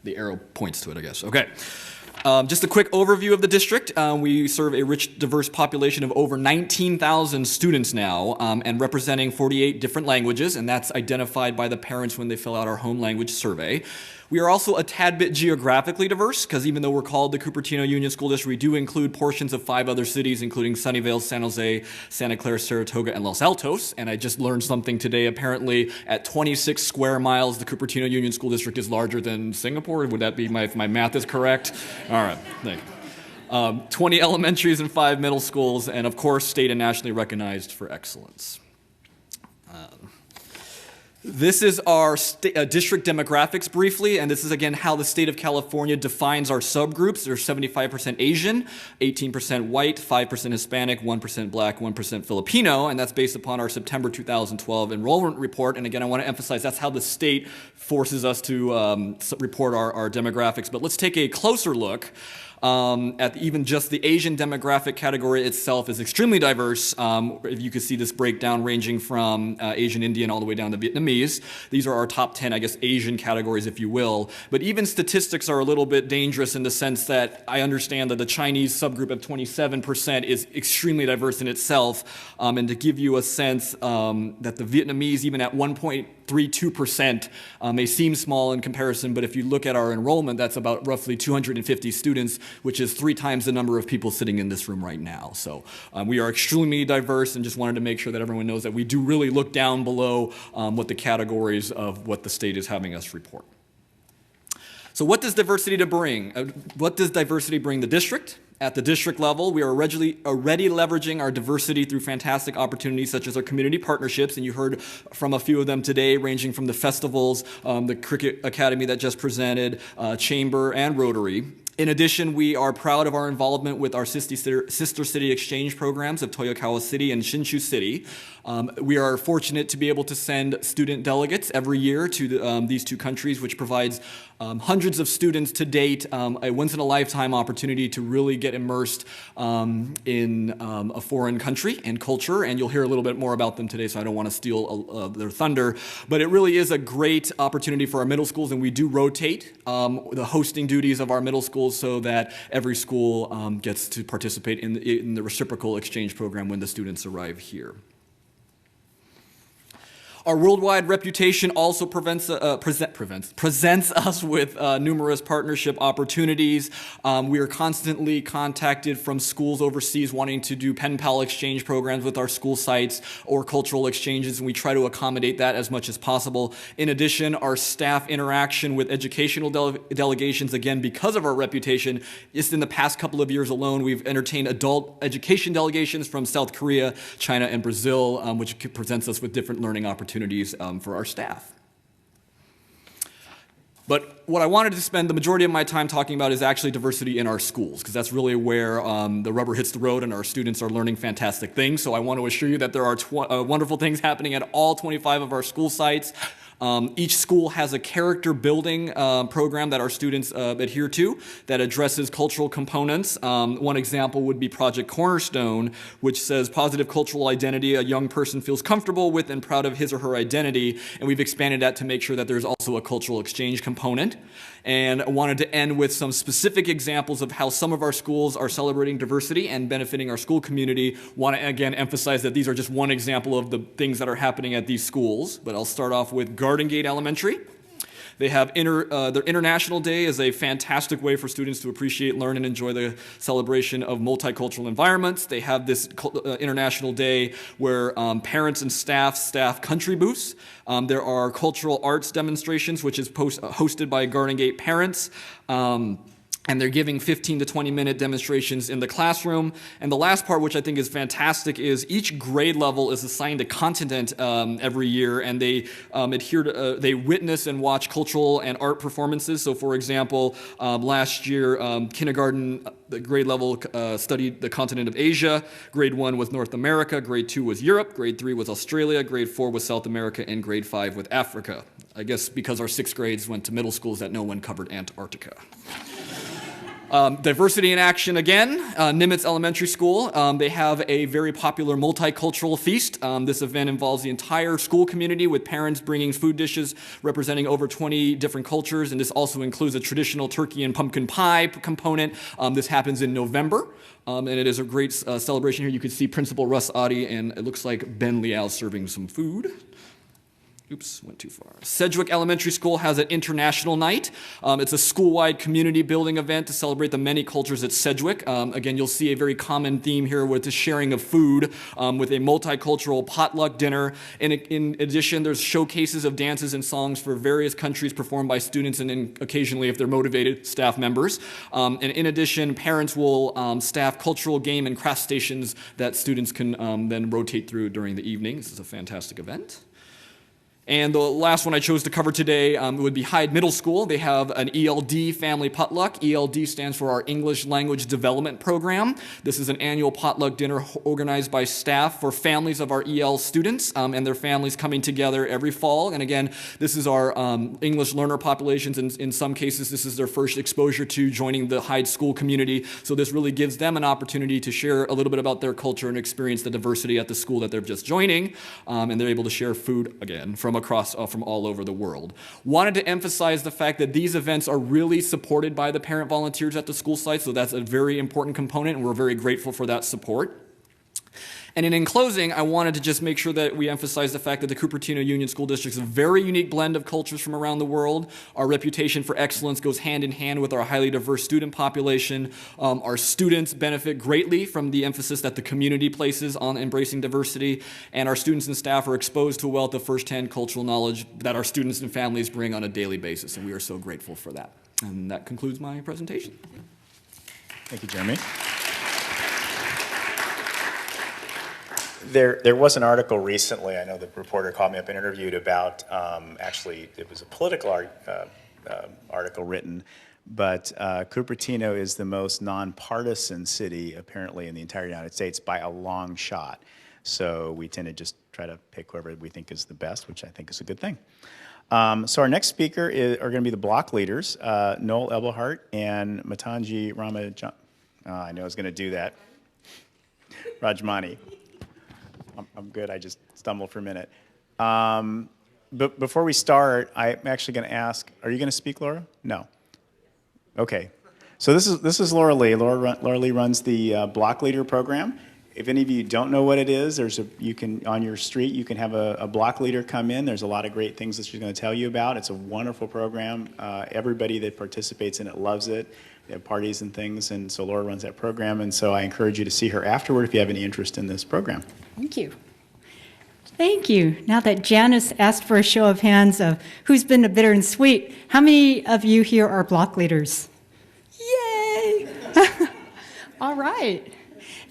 The arrow points to it, I guess. Okay. Just a quick overview of the district. We serve a rich, diverse population of over 19,000 students now, and representing 48 different languages, and that's identified by the parents when they fill out our home language survey. We are also a tad bit geographically diverse, because even though we're called the Cupertino Union School District, we do include portions of 5 other cities, including Sunnyvale, San Jose, Santa Clara, Saratoga, and Los Altos. And I just learned something today. Apparently, at 26 square miles, the Cupertino Union School District is larger than Singapore. Would that be if my math is correct? All right, thank you. 20 elementaries and 5 middle schools, and of course, state and nationally recognized for excellence. This is our district demographics briefly, and this is again how the state of California defines our subgroups. There's 75% Asian, 18% white, 5% Hispanic, 1% black, 1% Filipino, and that's based upon our September 2012 enrollment report. And again, I want to emphasize that's how the state forces us to report our demographics. But let's take a closer look. At even just the Asian demographic category itself is extremely diverse. If you could see this breakdown ranging from Asian Indian all the way down to Vietnamese. These are our top 10, I guess, Asian categories, if you will. But even statistics are a little bit dangerous in the sense that I understand that the Chinese subgroup of 27% is extremely diverse in itself. And to give you a sense that the Vietnamese, even at 1.32%, may seem small in comparison, but if you look at our enrollment, that's about roughly 250 students, which is 3 times the number of people sitting in this room right now. So we are extremely diverse, and just wanted to make sure that everyone knows that we do really look down below what the categories of what the state is having us report. So what does diversity bring? What does diversity bring the district? At the district level, we are already leveraging our diversity through fantastic opportunities such as our community partnerships, and you heard from a few of them today, ranging from the festivals, the Cricket Academy that just presented, Chamber, and Rotary. In addition, we are proud of our involvement with our sister city exchange programs of Toyokawa City and Shinshu City. We are fortunate to be able to send student delegates every year to these two countries, which provides hundreds of students to date a once-in-a-lifetime opportunity to really get immersed in a foreign country and culture, and you'll hear a little bit more about them today, so I don't want to steal their thunder, but it really is a great opportunity for our middle schools, and we do rotate the hosting duties of our middle schools so that every school gets to participate in the reciprocal exchange program when the students arrive here. Our worldwide reputation also presents us with numerous partnership opportunities. We are constantly contacted from schools overseas wanting to do pen pal exchange programs with our school sites or cultural exchanges, and we try to accommodate that as much as possible. In addition, our staff interaction with educational delegations, again, because of our reputation, just in the past couple of years alone, we've entertained adult education delegations from South Korea, China, and Brazil, which presents us with different learning opportunities for our staff. But what I wanted to spend the majority of my time talking about is actually diversity in our schools, because that's really where the rubber hits the road and our students are learning fantastic things. So I want to assure you that there are wonderful things happening at all 25 of our school sites. Each school has a character building program that our students adhere to that addresses cultural components. One example would be Project Cornerstone, which says positive cultural identity, a young person feels comfortable with and proud of his or her identity, and we've expanded that to make sure that there's also a cultural exchange component. And I wanted to end with some specific examples of how some of our schools are celebrating diversity and benefiting our school community. Want to again emphasize that these are just one example of the things that are happening at these schools, but I'll start off with Garden Gate Elementary. They have their International Day is a fantastic way for students to appreciate, learn, and enjoy the celebration of multicultural environments. They have this International Day where parents and staff country booths. There are cultural arts demonstrations, which is hosted by Garden Gate parents. And they're giving 15 to 20-minute demonstrations in the classroom. And the last part, which I think is fantastic, is each grade level is assigned a continent every year, and they they witness and watch cultural and art performances. So, for example, last year, kindergarten, the grade level studied the continent of Asia. Grade 1 was North America. Grade 2 was Europe. Grade 3 was Australia. Grade 4 was South America. And grade 5 was Africa. I guess because our 6th grades went to middle schools that no one covered Antarctica. Diversity in action again, Nimitz Elementary School. They have a very popular multicultural feast. This event involves the entire school community with parents bringing food dishes representing over 20 different cultures, and this also includes a traditional turkey and pumpkin pie component. This happens in November, and it is a great celebration here. You can see Principal Russ Oddie, and it looks like Ben Liao serving some food. Oops, went too far. Sedgwick Elementary School has an international night. It's a school-wide community building event to celebrate the many cultures at Sedgwick. Again, you'll see a very common theme here with the sharing of food with a multicultural potluck dinner. In addition, there's showcases of dances and songs for various countries performed by students and then occasionally, if they're motivated, staff members. And in addition, parents will staff cultural game and craft stations that students can then rotate through during the evening. This is a fantastic event. And the last one I chose to cover today would be Hyde Middle School. They have an ELD family potluck. ELD stands for our English Language Development Program. This is an annual potluck dinner organized by staff for families of our EL students and their families coming together every fall. And again, this is our English learner populations. And in some cases, this is their first exposure to joining the Hyde school community. So this really gives them an opportunity to share a little bit about their culture and experience the diversity at the school that they're just joining. And they're able to share food, again, from all over the world. Wanted to emphasize the fact that these events are really supported by the parent volunteers at the school site, so that's a very important component, and we're very grateful for that support. And in closing, I wanted to just make sure that we emphasize the fact that the Cupertino Union School District is a very unique blend of cultures from around the world. Our reputation for excellence goes hand in hand with our highly diverse student population. Our students benefit greatly from the emphasis that the community places on embracing diversity, and our students and staff are exposed to a wealth of first-hand cultural knowledge that our students and families bring on a daily basis, and we are so grateful for that. And that concludes my presentation. Thank you, Jeremy. There was an article recently, I know the reporter called me up and interviewed about, actually, it was a political article written, but Cupertino is the most nonpartisan city, apparently, in the entire United States by a long shot. So we tend to just try to pick whoever we think is the best, which I think is a good thing. So our next speaker are going to be the block leaders, Noel Ebelhart and Matangi Ramajan. I knew I was going to do that. Rajmani. I'm good. I just stumbled for a minute. But before we start, I'm actually going to ask, are you going to speak, Laura? No. Okay. So this is Laura Lee. Laura Lee runs the Block Leader program. If any of you don't know what it is, on your street, you can have a block leader come in. There's a lot of great things that she's going to tell you about. It's a wonderful program. Everybody that participates in it loves it. They have parties and things, and so Laura runs that program, and so I encourage you to see her afterward if you have any interest in this program. Thank you. Thank you. Now that Janice asked for a show of hands of who's been to Bitter and Sweet, how many of you here are block leaders? Yay! All right.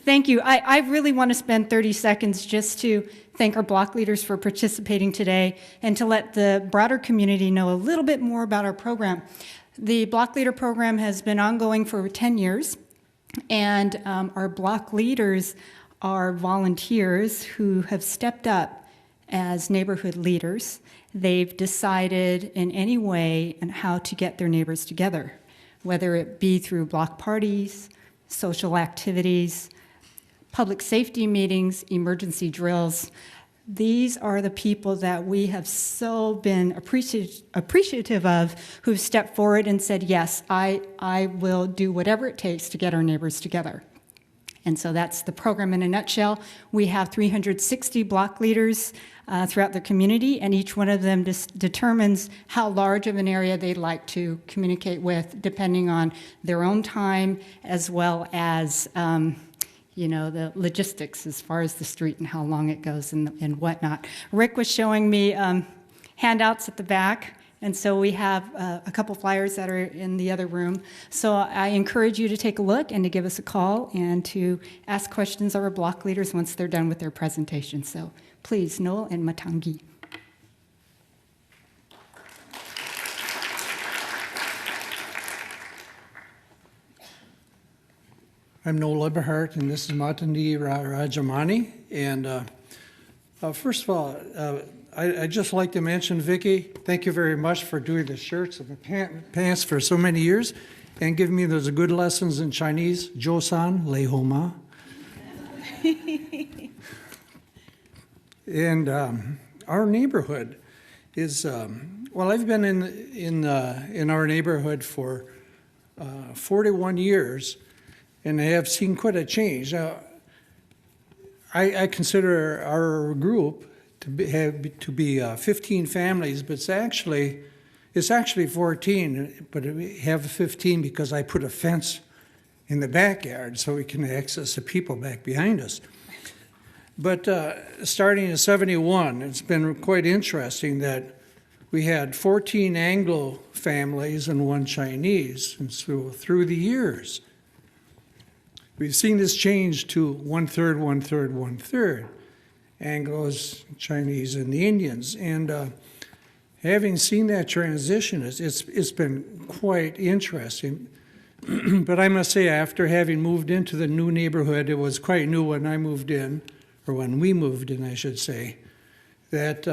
Thank you. I really want to spend 30 seconds just to thank our block leaders for participating today and to let the broader community know a little bit more about our program. The Block Leader program has been ongoing for 10 years, and our block leaders are volunteers who have stepped up as neighborhood leaders. They've decided in any way and how to get their neighbors together, whether it be through block parties, social activities, public safety meetings, emergency drills. These are the people that we have so been appreciative of who've stepped forward and said, yes, I will do whatever it takes to get our neighbors together. And so that's the program in a nutshell. We have 360 block leaders throughout the community, and each one of them determines how large of an area they'd like to communicate with, depending on their own time as well as the logistics as far as the street and how long it goes and whatnot. Rick was showing me handouts at the back, and so we have a couple flyers that are in the other room. So I encourage you to take a look and to give us a call and to ask questions of our block leaders once they're done with their presentation. So please, Noel and Matangi. I'm Noel Eberhardt, and this is Matandi Rajamani. And first of all, I'd just like to mention, Vicki, thank you very much for doing the shirts and the pants for so many years and giving me those good lessons in Chinese. Jo-san, lei ho ma. And our neighborhood is, I've been in our neighborhood for 41 years. And I have seen quite a change. Now, I consider our group to be 15 families, but it's actually 14. But we have 15 because I put a fence in the backyard so we can access the people back behind us. But starting in '71, it's been quite interesting that we had 14 Anglo families and one Chinese, and so through the years. We've seen this change to 1/3, 1/3, 1/3, Anglos, Chinese, and the Indians. And having seen that transition, it's been quite interesting. But I must say, after having moved into the new neighborhood, it was quite new when I moved in, or when we moved in, I should say, that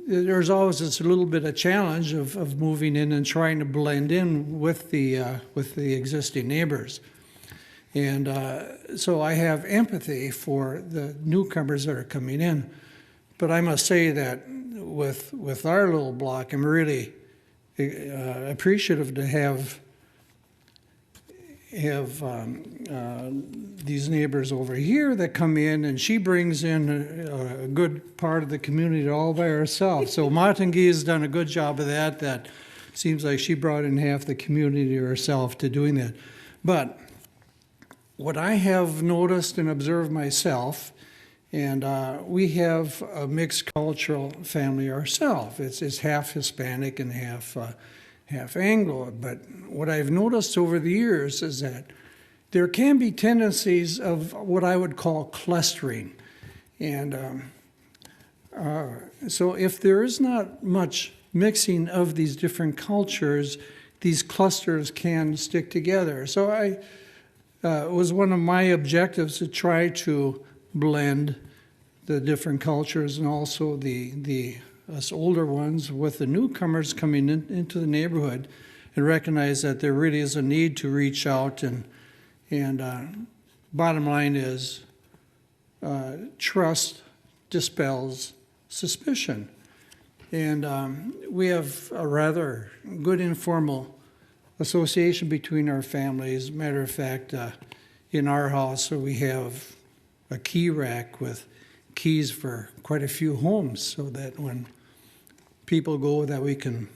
there's always this little bit of challenge of moving in and trying to blend in with the existing neighbors. And so I have empathy for the newcomers that are coming in. But I must say that with our little block, I'm really appreciative to have these neighbors over here that come in, and she brings in a good part of the community all by herself. So Matangi has done a good job of that. That seems like she brought in half the community herself to doing that. But what I have noticed and observed myself, and we have a mixed cultural family ourselves. It's half Hispanic and half Anglo. But what I've noticed over the years is that there can be tendencies of what I would call clustering. And so if there is not much mixing of these different cultures, these clusters can stick together. So it was one of my objectives to try to blend the different cultures and also us older ones with the newcomers coming into the neighborhood, and recognize that there really is a need to reach out. And bottom line is trust dispels suspicion. And we have a rather good informal association between our families. Matter of fact, in our house, we have a key rack with keys for quite a few homes, so that when people go, that we can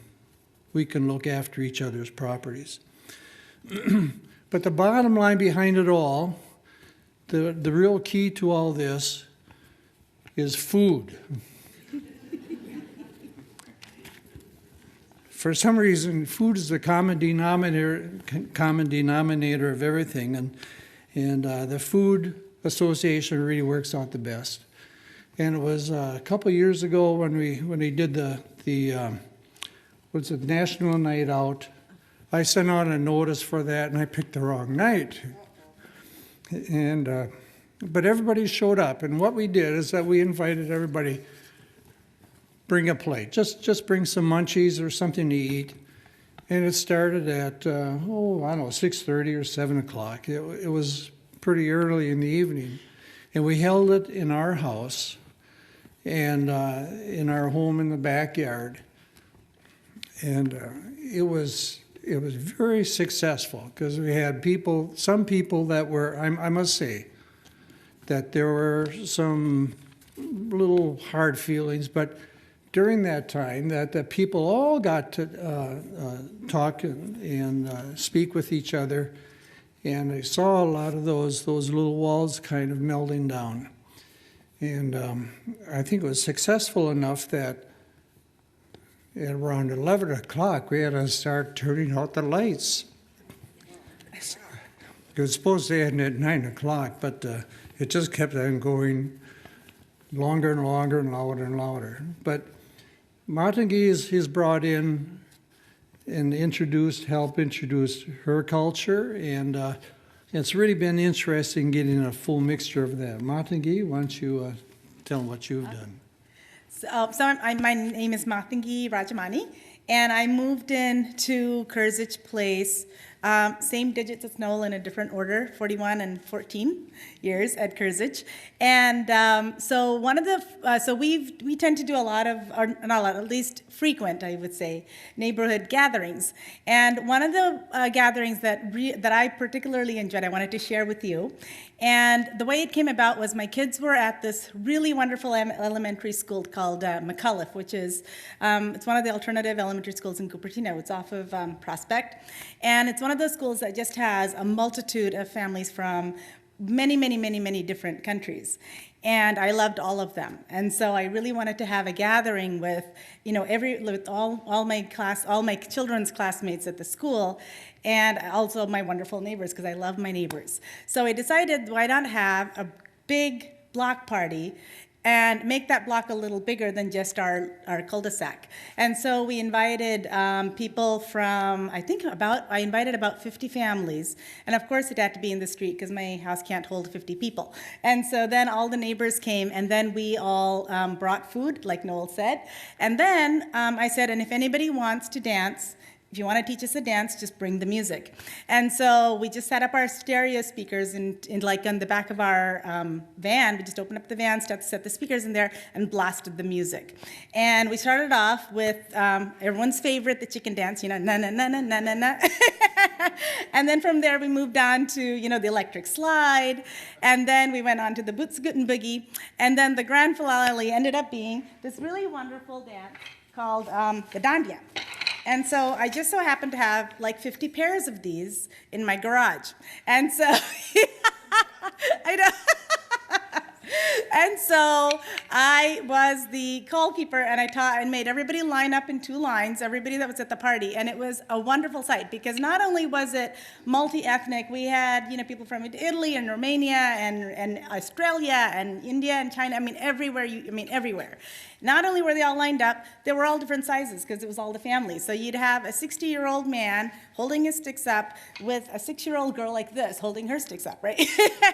look after each other's properties. But the bottom line behind it all, the real key to all this is food. For some reason, food is the common denominator of everything, and the Food Association really works out the best. And it was a couple of years ago when we did the National Night Out. I sent out a notice for that, and I picked the wrong night. And but everybody showed up, and what we did is that we invited everybody. Bring a plate. Just bring some munchies or something to eat. And it started at, 6:30 or 7 o'clock. It was pretty early in the evening. And we held it in our house and in our home in the backyard. And it was very successful because we had some people that were, I must say, that there were some little hard feelings, but during that time, that the people all got to talk and speak with each other, and I saw a lot of those little walls kind of melding down. And I think it was successful enough that at around 11 o'clock, we had to start turning out the lights. It was supposed to end at 9 o'clock, but it just kept on going longer and longer and louder and louder. But Montague is brought in and helped introduce her culture, and it's really been interesting getting a full mixture of that. Montague, why don't you tell them what you've done? My name is Matangi Rajamani, and I moved into Curzich Place, same digits as Noel in a different order, 41 and 14 years at Curzich. And so we tend to do a lot of, or not a lot, at least frequent, I would say, neighborhood gatherings. And one of the gatherings that I particularly enjoyed, I wanted to share with you. And the way it came about was my kids were at this really wonderful elementary school called McCullough, which is, it's one of the alternative elementary schools in Cupertino. It's off of Prospect. And it's one of those schools that just has a multitude of families from many, many, many, many different countries. And I loved all of them. And so I really wanted to have a gathering with, with all my children's classmates at the school, and also my wonderful neighbors, because I love my neighbors. So I decided, why not have a big block party and make that block a little bigger than just our cul-de-sac. And so we invited people from, I invited about 50 families. And of course it had to be in the street because my house can't hold 50 people. And so then all the neighbors came, and then we all brought food, like Noel said. And then I said, and if anybody wants to dance, if you want to teach us a dance, just bring the music. And so we just set up our stereo speakers in like on the back of our van. We just opened up the van, set the speakers in there, and blasted the music. And we started off with everyone's favorite, the chicken dance, na na na na na na na. And then from there we moved on to the electric slide, and then we went on to the Boots-Gooten Boogie, and then the grand finale ended up being this really wonderful dance called the Dandia. And so I just so happened to have like 50 pairs of these in my garage. And so, I know. And so I was the goalkeeper, and I taught and made everybody line up in 2 lines, everybody that was at the party, and it was a wonderful sight because not only was it multi-ethnic, we had people from Italy and Romania and Australia and India and China. I mean everywhere. Everywhere. Not only were they all lined up, they were all different sizes because it was all the family. So you'd have a 60-year-old man holding his sticks up with a 6-year-old girl like this holding her sticks up, right?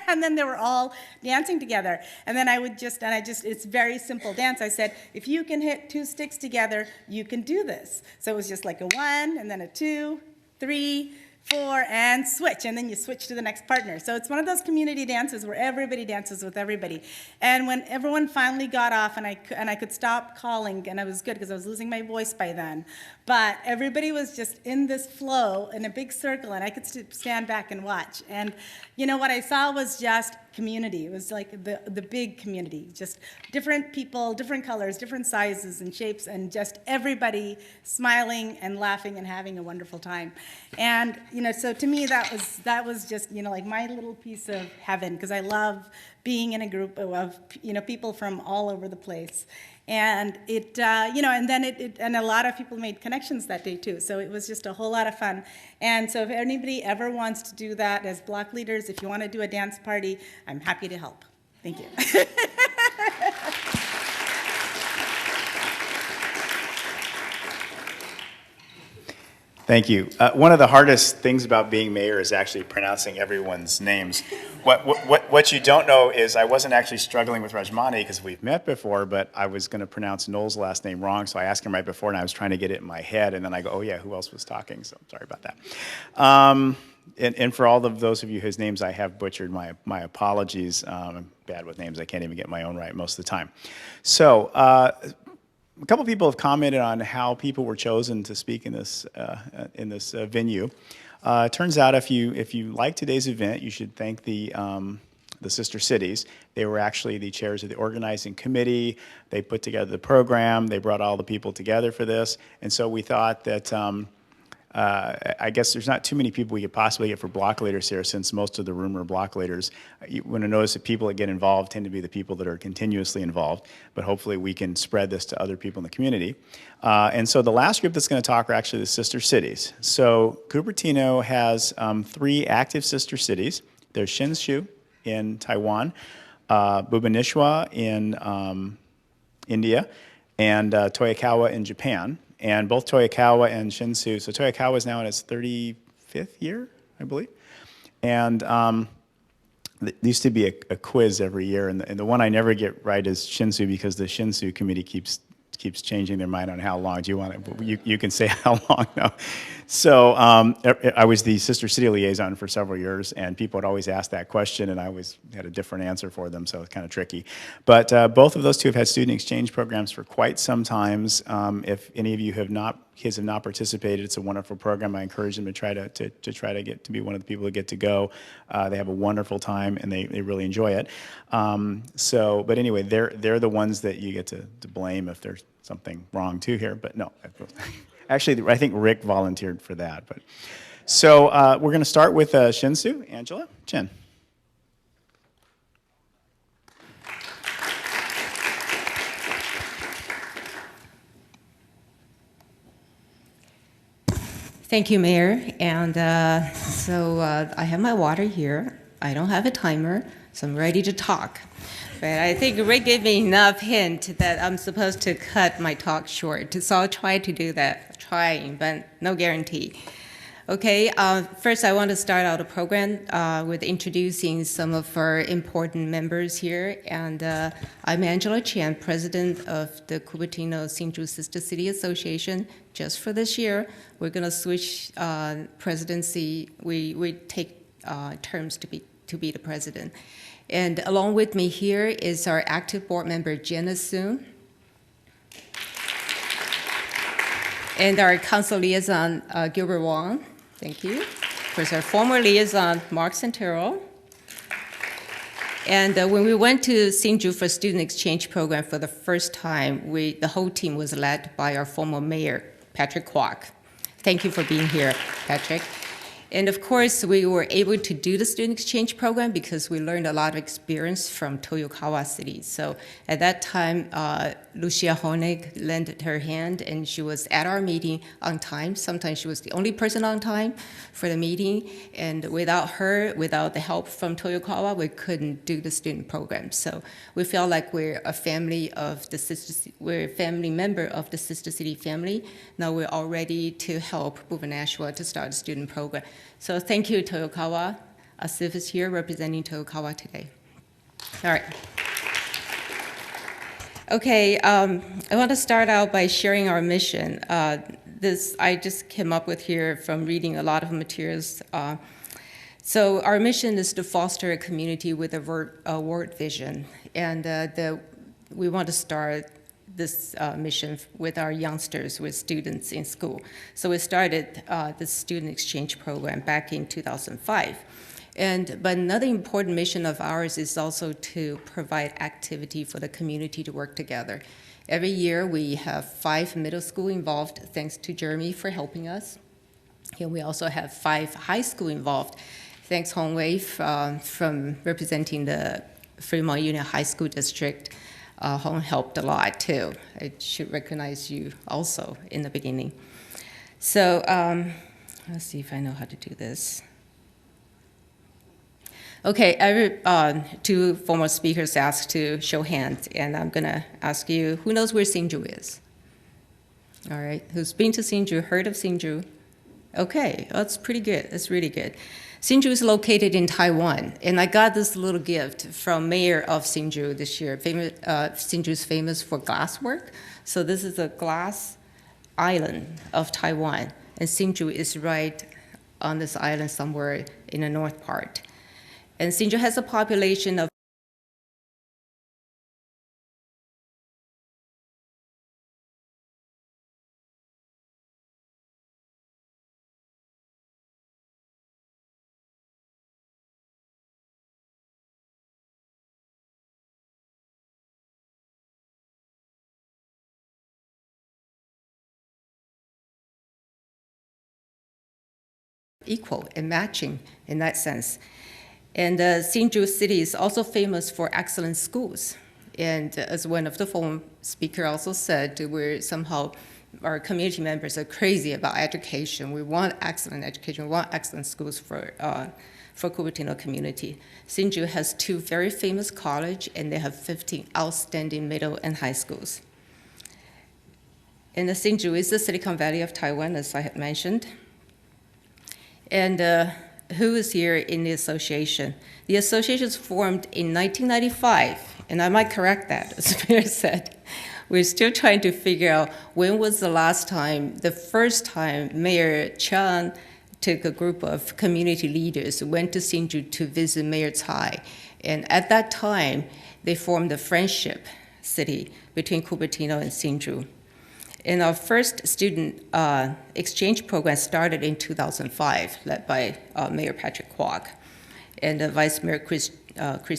And then they were all dancing together. And then it's very simple dance. I said, if you can hit 2 sticks together, you can do this. So it was just like a 1 and then a 2, 3, 4, and switch, and then you switch to the next partner. So it's one of those community dances where everybody dances with everybody. And when everyone finally got off, and I could stop calling, and I was good because I was losing my voice by then, but everybody was just in this flow in a big circle, and I could stand back and watch. And what I saw was just community. It was like the big community, just different people, different colors, different sizes and shapes, and just everybody smiling and laughing and having a wonderful time. And so to me that was just like my little piece of heaven, because I love being in a group of people from all over the place. And it and then and a lot of people made connections that day too. So it was just a whole lot of fun. And so if anybody ever wants to do that as block leaders, if you want to do a dance party, I'm happy to help. Thank you. Thank you. One of the hardest things about being mayor is actually pronouncing everyone's names. What you don't know is I wasn't actually struggling with Rajmani because we've met before, but I was going to pronounce Noel's last name wrong, so I asked him right before, and I was trying to get it in my head, and then I go, oh yeah, who else was talking? So I'm sorry about that. And for all of those of you whose names I have butchered, my apologies. I'm bad with names. I can't even get my own right most of the time. So a couple people have commented on how people were chosen to speak in this venue. It turns out if you like today's event, you should thank the sister cities. They were actually the chairs of the organizing committee. They put together the program. They brought all the people together for this. And so we thought that I guess there's not too many people we could possibly get for block leaders here, since most of the room are block leaders. You want to notice that people that get involved tend to be the people that are continuously involved, but hopefully we can spread this to other people in the community. And so the last group that's going to talk are actually the sister cities. So Cupertino has 3 active sister cities. There's Hsinchu in Taiwan, Bhubaneswar in India, and Toyokawa in Japan. And both Toyokawa and Hsinchu, so Toyokawa is now in its 35th year, I believe. And there used to be a quiz every year, and the one I never get right is Hsinchu, because the Hsinchu committee keeps changing their mind on how long. Do you want it? You can say how long now. So I was the sister city liaison for several years, and people would always ask that question, and I always had a different answer for them, so it's kind of tricky. But both of those two have had student exchange programs for quite some time. If any of you kids have not participated, it's a wonderful program. I encourage them to try to get to be one of the people who get to go. They have a wonderful time, and they really enjoy it. But anyway, they're the ones that you get to blame if there's something wrong too here. But no, actually, I think Rick volunteered for that. But so we're going to start with Hsinchu. Angela, Chen. Thank you, Mayor. And I have my water here. I don't have a timer, so I'm ready to talk. But I think Rick gave me enough hint that I'm supposed to cut my talk short. So I'll try to do that, trying, but no guarantee. Okay, first I want to start out the program with introducing some of our important members here. And I'm Angela Chen, president of the Cupertino Hsinchu Sister City Association. Just for this year, we're going to switch presidency. We take terms to be the president. And along with me here is our active board member, Jenna Soon. And our council liaison, Gilbert Wong. Thank you. Of course, our former liaison, Mark Santoro. And when we went to Hsinchu for student exchange program for the first time, the whole team was led by our former mayor, Patrick Kwok. Thank you for being here, Patrick. And of course, we were able to do the student exchange program because we learned a lot of experience from Toyokawa City. So at that time, Lucia Honig lent her hand, and she was at our meeting on time. Sometimes she was the only person on time for the meeting. And without her, without the help from Toyokawa, we couldn't do the student program. So we feel like we're a family of the we're a family member of the Sister City family. Now we're all ready to help Bhubaneswar to start a student program. So thank you, Toyokawa. Asif is here representing Toyokawa today. All right. Okay, I want to start out by sharing our mission. This I just came up with here from reading a lot of materials. So our mission is to foster a community with a world vision, and we want to start this mission with our youngsters, with students in school. So we started the student exchange program back in 2005. But another important mission of ours is also to provide activity for the community to work together. Every year we have 5 middle school involved, thanks to Jeremy for helping us. And we also have 5 high school involved, thanks Hong Wei from representing the Fremont Union High School District. Hong helped a lot too. I should recognize you also in the beginning. So let's see if I know how to do this. Okay, 2 former speakers asked to show hands, and I'm gonna ask you, who knows where Hsinchu is? All right, who's been to Hsinchu, heard of Hsinchu? Okay, that's pretty good, that's really good. Hsinchu is located in Taiwan, and I got this little gift from Mayor of Hsinchu this year. Hsinchu is famous for glass work, so this is a glass island of Taiwan, and Hsinchu is right on this island somewhere in the north part. And Hsinchu has a population of equal and matching in that sense. And Hsinchu City is also famous for excellent schools. And as one of the former speakers also said, our community members are crazy about education. We want excellent education, we want excellent schools for Cupertino community. Hsinchu has 2 very famous colleges, and they have 15 outstanding middle and high schools. And Hsinchu is the Silicon Valley of Taiwan, as I had mentioned. And who is here in the association? The association was formed in 1995, and I might correct that, as Mayor said. We're still trying to figure out when was the first time Mayor Chan took a group of community leaders, went to Hsinchu to visit Mayor Tsai. And at that time, they formed a friendship city between Cupertino and Hsinchu. And our first student exchange program started in 2005, led by Mayor Patrick Kwok and Vice Mayor Chris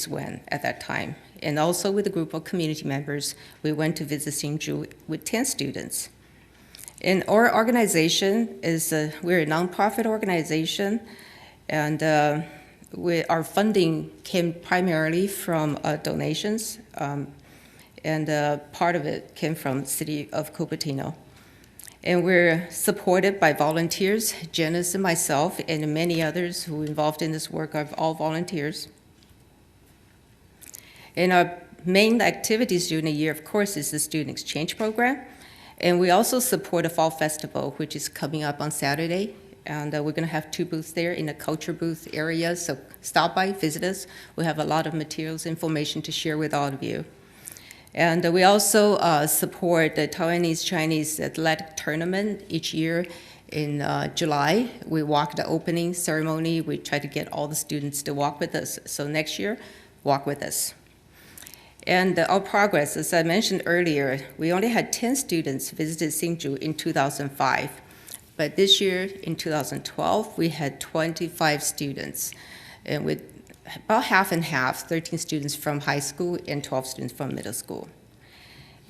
Wen at that time. And also with a group of community members, we went to visit Hsinchu with 10 students. And our organization we're a nonprofit organization, and our funding came primarily from donations. And part of it came from the city of Cupertino. And we're supported by volunteers. Janice and myself and many others who are involved in this work are all volunteers. And our main activities during the year, of course, is the student exchange program. And we also support a fall festival, which is coming up on Saturday. And we're going to have 2 booths there in the culture booth area. So stop by, visit us. We have a lot of materials, information to share with all of you. And we also support the Taiwanese Chinese athletic tournament each year in July. We walk the opening ceremony. We try to get all the students to walk with us. So next year, walk with us. And our progress, as I mentioned earlier, we only had 10 students visit Hsinchu in 2005. But this year, in 2012, we had 25 students, and with about half and half, 13 students from high school and 12 students from middle school.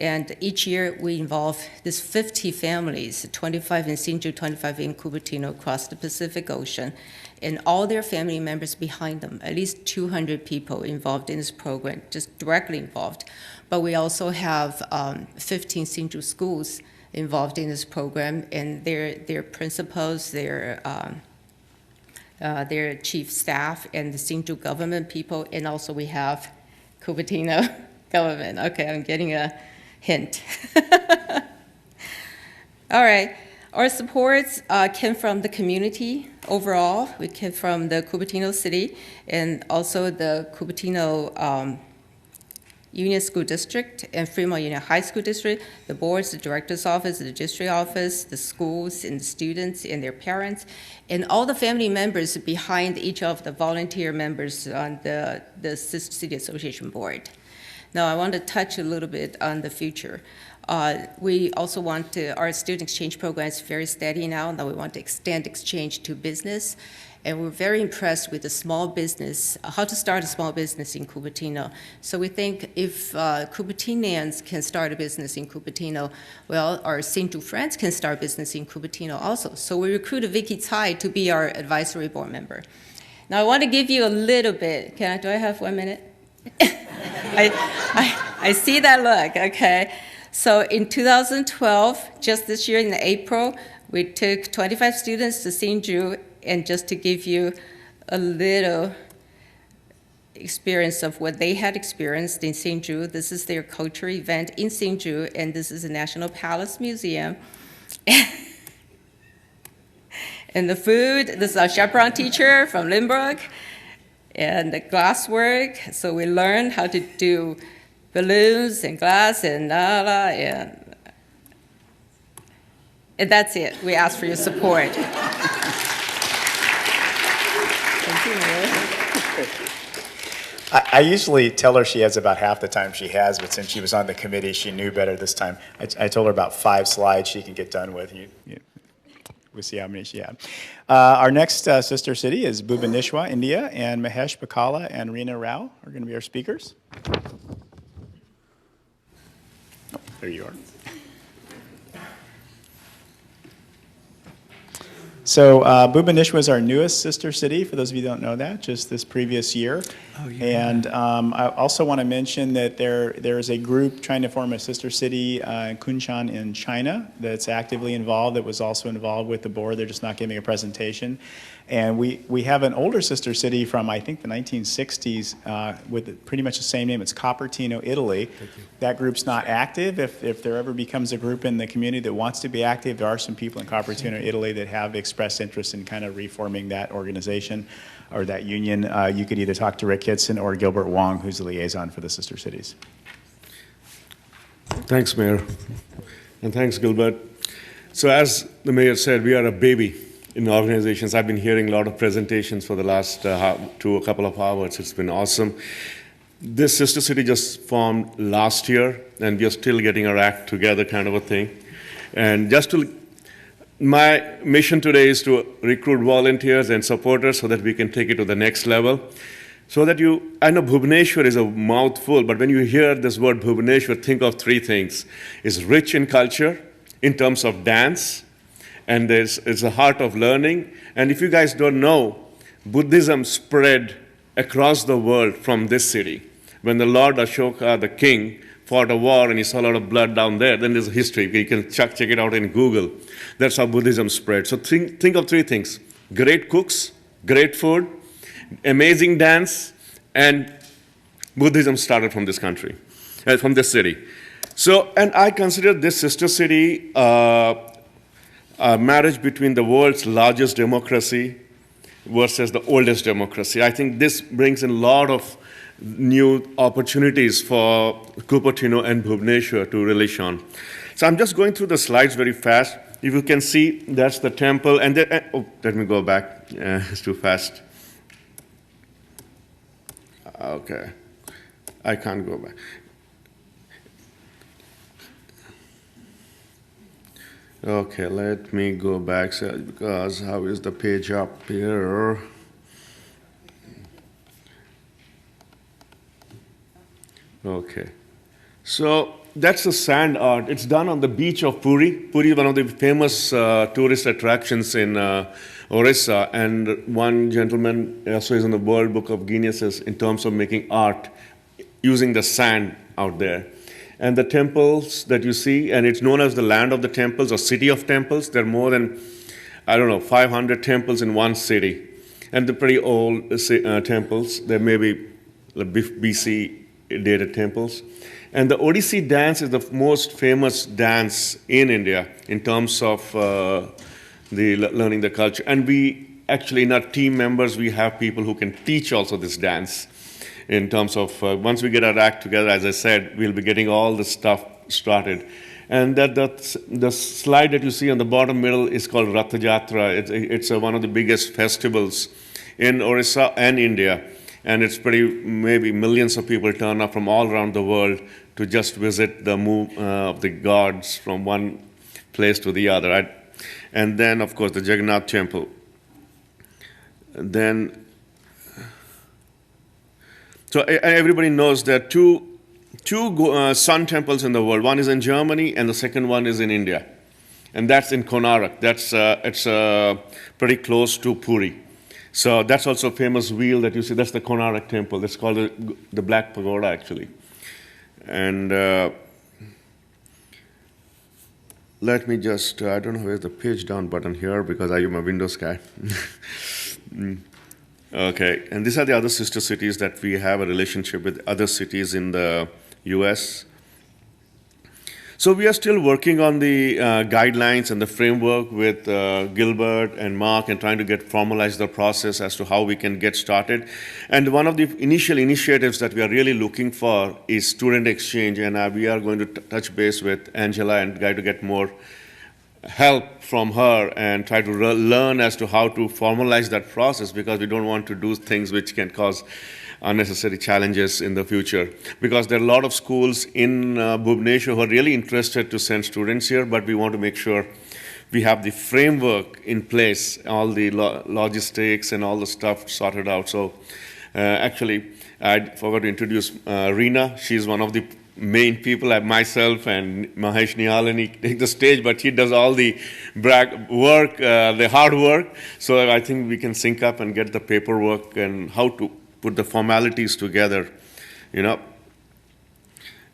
And each year we involve these 50 families, 25 in Hsinchu, 25 in Cupertino, across the Pacific Ocean, and all their family members behind them, at least 200 people involved in this program, just directly involved. But we also have 15 Hsinchu schools involved in this program, and their principals, their chief staff, and the Hsinchu government people, and also we have Cupertino government. Okay, I'm getting a hint. All right, our supports came from the community overall. We came from the Cupertino City and also the Cupertino Union School District and Fremont Union High School District, the boards, the director's office, the district office, the schools and the students and their parents, and all the family members behind each of the volunteer members on the City Association board. Now I want to touch a little bit on the future. We also want to, our student exchange program is very steady now, we want to extend exchange to business. And we're very impressed with the small business, how to start a small business in Cupertino. So we think if Cupertinians can start a business in Cupertino, well, our Hsinchu friends can start business in Cupertino also. So we recruited Vicky Tsai to be our advisory board member. Now I want to give you a little bit, do I have 1 minute? I see that look, okay. So in 2012, just this year in April, we took 25 students to Hsinchu. And just to give you a little experience of what they had experienced in Hsinchu, this is their cultural event in Hsinchu, and this is the National Palace Museum. And the food, this is our chaperone teacher from Lynbrook, and the glasswork. So we learned how to do balloons and glass and and that's it. We ask for your support. I usually tell her she has about half the time she has, but since she was on the committee, she knew better this time. I told her about 5 slides she can get done with. We'll see how many she had. Our next sister city is Bhubaneswar, India, and Mahesh Bakala and Reena Rao are going to be our speakers. Oh, there you are. So Bhubaneswar is our newest sister city, for those of you who don't know that, just this previous year. Oh, yeah. And I also want to mention that there is a group trying to form a sister city in Kunshan in China that's actively involved, that was also involved with the board. They're just not giving a presentation. And we have an older sister city from, I think, the 1960s with pretty much the same name. It's Cupertino, Italy. That group's not active. If there ever becomes a group in the community that wants to be active, there are some people in Cupertino, Italy that have expressed interest in kind of reforming that organization or that union. You could either talk to Rick Hitson or Gilbert Wong, who's the liaison for the sister cities. Thanks, Mayor. And thanks, Gilbert. So as the mayor said, we are a baby in organizations. I've been hearing a lot of presentations for the last couple of hours. It's been awesome. This sister city just formed last year, and we are still getting our act together, kind of a thing. And my mission today is to recruit volunteers and supporters so that we can take it to the next level. So that I know Bhubaneswar is a mouthful, but when you hear this word Bhubaneswar, think of 3 things. It's rich in culture, in terms of dance, and it's a heart of learning. And if you guys don't know, Buddhism spread across the world from this city. When the Lord Ashoka, the king, fought a war and he saw a lot of blood down there, then there's a history. You can check it out in Google. That's how Buddhism spread. So think of 3 things. Great cooks, great food, amazing dance, and Buddhism started from this country, from this city. So, and I consider this sister city a marriage between the world's largest democracy versus the oldest democracy. I think this brings in a lot of new opportunities for Cupertino and Bhubaneswar to really shine. So I'm just going through the slides very fast. If you can see, that's the temple. And then, let me go back. It's too fast. Okay. I can't go back. Okay, let me go back, because how is the page up here? Okay. So that's the sand art. It's done on the beach of Puri. Puri is one of the famous tourist attractions in Orissa, and one gentleman also is in the World Book of Guinnesses in terms of making art using the sand out there. And the temples that you see, and it's known as the land of the temples or city of temples. There are more than, 500 temples in one city. And they're pretty old temples. There may be BC dated temples. And the Odissi dance is the most famous dance in India in terms of learning the culture. And we actually, in our team members, we have people who can teach also this dance in terms of, once we get our act together, as I said, we'll be getting all the stuff started. And the slide that you see on the bottom middle is called Ratha Jatra. It's one of the biggest festivals in Orissa and India. And it's maybe millions of people turn up from all around the world to just visit the move of the gods from one place to the other. Right? And then, of course, the Jagannath Temple. Then, so everybody knows there are two sun temples in the world. One is in Germany, and the second one is in India. And that's in Konark. It's pretty close to Puri. So that's also a famous wheel that you see. That's the Konark Temple. That's called the Black Pagoda, actually. And let me just, I don't know where's the page down button here because I am a Windows guy. Okay, and these are the other sister cities that we have a relationship with, other cities in the US. So we are still working on the guidelines and the framework with Gilbert and Mark and trying to formalize the process as to how we can get started. And one of the initial initiatives that we are really looking for is student exchange, and we are going to touch base with Angela and try to get more help from her and try to learn as to how to formalize that process, because we don't want to do things which can cause unnecessary challenges in the future. Because there are a lot of schools in Bhubaneswar who are really interested to send students here, but we want to make sure we have the framework in place, all the logistics and all the stuff sorted out. So actually, I forgot to introduce Reena. She's one of the main people. Myself and Mahesh Nihalani take the stage, but he does all the work, the hard work. So I think we can sync up and get the paperwork and how to put the formalities together,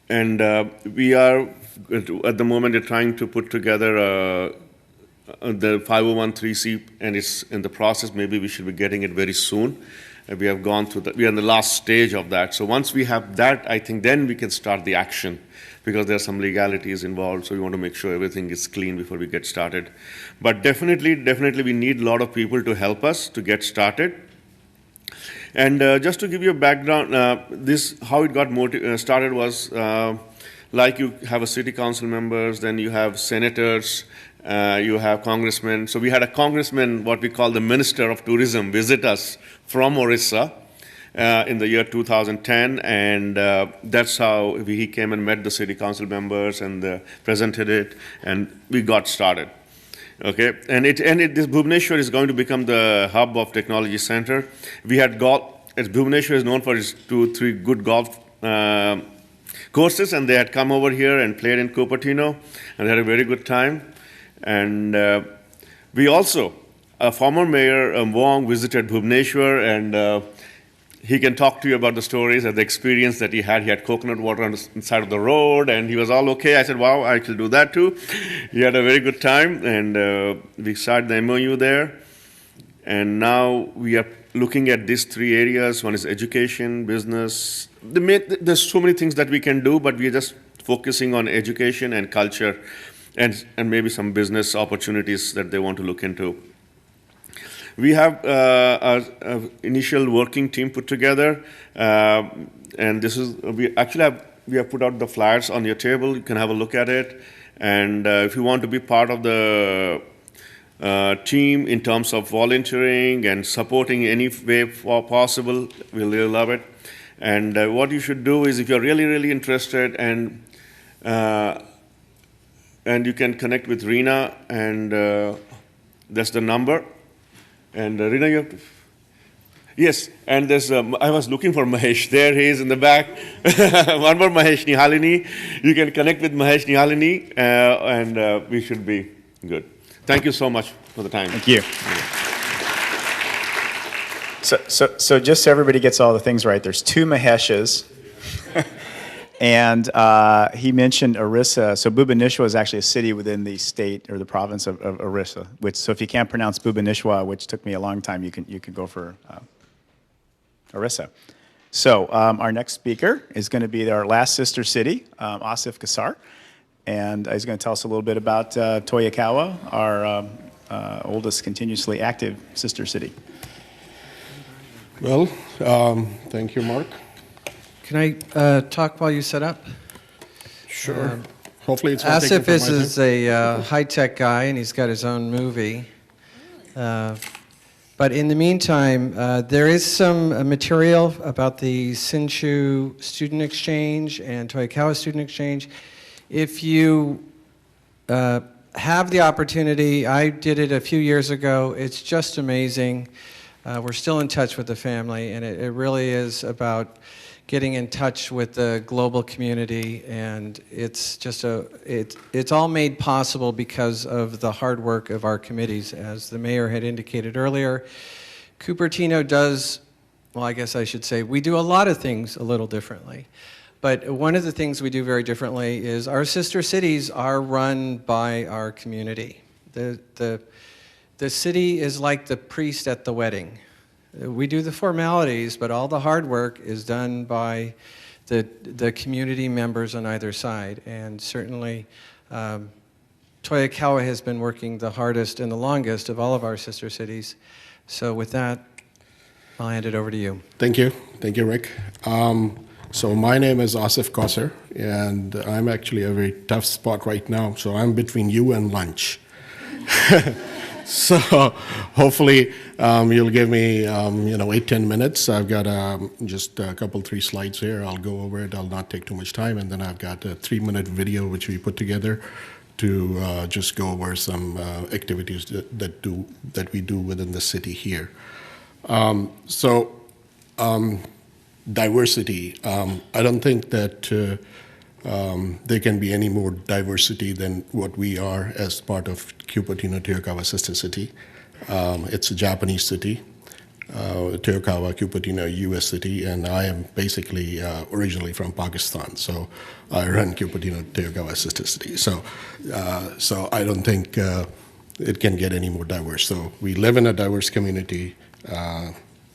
And we are, at the moment, trying to put together the 501(c), and it's in the process. Maybe we should be getting it very soon. We have gone through that. We are in the last stage of that. So once we have that, I think then we can start the action, because there are some legalities involved. So we want to make sure everything is clean before we get started. But definitely, we need a lot of people to help us to get started. And just to give you a background, how it got started was like you have a city council members, then you have senators, you have congressmen. So we had a congressman, what we call the Minister of Tourism, visit us from Orissa in the year 2010, and that's how he came and met the city council members and presented it, and we got started. Okay, and this Bhubaneswar is going to become the hub of technology center. We had golf. Bhubaneswar is known for its 2-3 good golf courses, and they had come over here and played in Cupertino, and they had a very good time. And we also, former Mayor Wong visited Bhubaneswar, and he can talk to you about the stories and the experience that he had. He had coconut water on the side of the road, and he was all okay. I said, wow, I can do that too. He had a very good time, and we started the MOU there. And now we are looking at these 3 areas. One is education, business. There's so many things that we can do, but we are just focusing on education and culture, and maybe some business opportunities that they want to look into. We have an initial working team put together, and this is we have put out the flyers on your table. You can have a look at it, and if you want to be part of the team in terms of volunteering and supporting any way possible, we'll really love it. And what you should do is, if you're really, really interested, and you can connect with Reena, and that's the number. And Reena, Yes, and there's, I was looking for Mahesh. There he is in the back. One more Mahesh Nihalini. You can connect with Mahesh Nihalini, and we should be good. Thank you so much for the time. Thank you. So just so everybody gets all the things right, there's two Maheshes. And he mentioned Orissa. So Bhubaneswar is actually a city within the state or the province of Orissa. So if you can't pronounce Bhubaneswar, which took me a long time, you can go for Orissa. So our next speaker is going to be our last sister city, Asif Kasar. And he's going to tell us a little bit about Toyokawa, our oldest continuously active sister city. Well, thank you, Mark. Can I talk while you set up? Sure. Hopefully it's not taking Asif from my is time. a high-tech guy, and he's got his own movie. But in the meantime, there is some material about the Shinshu Student Exchange and Toyokawa Student Exchange. If you have the opportunity, I did it a few years ago. It's just amazing. We're still in touch with the family, and it really is about getting in touch with the global community, and it's just it's all made possible because of the hard work of our committees. As the mayor had indicated earlier, Cupertino does, well, I guess I should say, we do a lot of things a little differently. But one of the things we do very differently is our sister cities are run by our community. The city is like the priest at the wedding. We do the formalities, but all the hard work is done by the community members on either side. And certainly, Toyokawa has been working the hardest and the longest of all of our sister cities. So with that, I'll hand it over to you. Thank you. Thank you, Rick. So my name is Asif Kausar, and I'm actually a very tough spot right now. So I'm between you and lunch. So hopefully you'll give me 8-10 minutes. I've got just a couple 3 slides here. I'll go over it. I'll not take too much time, and then I've got a 3-minute video which we put together to just go over some activities that we do within the city here. Diversity. I don't think that there can be any more diversity than what we are as part of Cupertino Toyokawa Sister City. It's a Japanese city, Toyokawa, Cupertino, U.S. city, and I am basically originally from Pakistan, so I run Cupertino Toyokawa Sister City. So I don't think it can get any more diverse. So we live in a diverse community.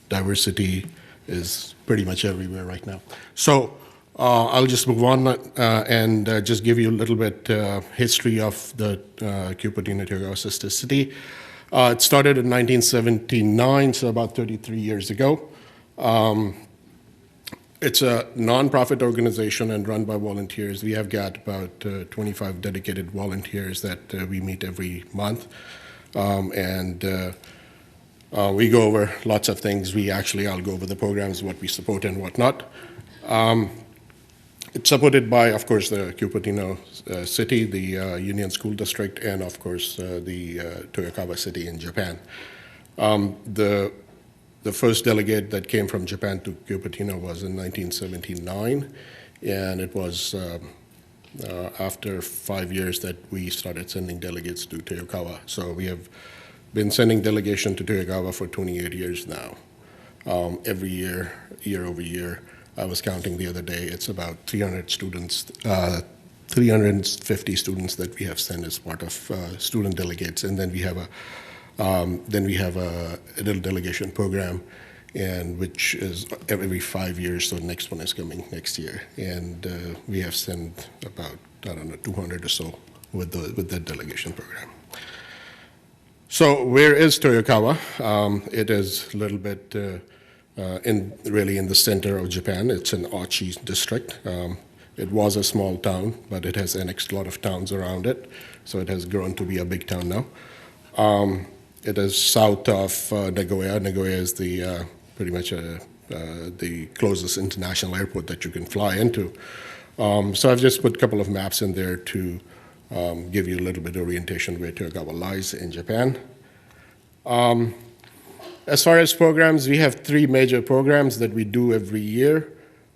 Diversity is pretty much everywhere right now. So I'll just move on and just give you a little bit history of the Cupertino Toyokawa Sister City. It started in 1979, so about 33 years ago. It's a non-profit organization and run by volunteers. We have got about 25 dedicated volunteers that we meet every month. We go over lots of things. I'll go over the programs, what we support and whatnot. It's supported by, of course, the Cupertino City, the Union School District, and of course the Toyokawa City in Japan. The first delegate that came from Japan to Cupertino was in 1979, and it was after 5 years that we started sending delegates to Toyokawa. So we have been sending delegation to Toyokawa for 28 years now. Every year, year over year. I was counting the other day, it's about 300 students, 350 students that we have sent as part of student delegates, and then we have a little delegation program, and which is every 5 years. So the next one is coming next year, and we have sent about 200 or so with that delegation program. So where is Toyokawa? It is a little bit really in the center of Japan. It's an Aichi district. It was a small town, but it has annexed a lot of towns around it, so it has grown to be a big town now. It is south of Nagoya. Nagoya is pretty much the closest international airport that you can fly into. So I've just put a couple of maps in there to give you a little bit of orientation where Toyokawa lies in Japan. As far as programs, we have 3 major programs that we do every year.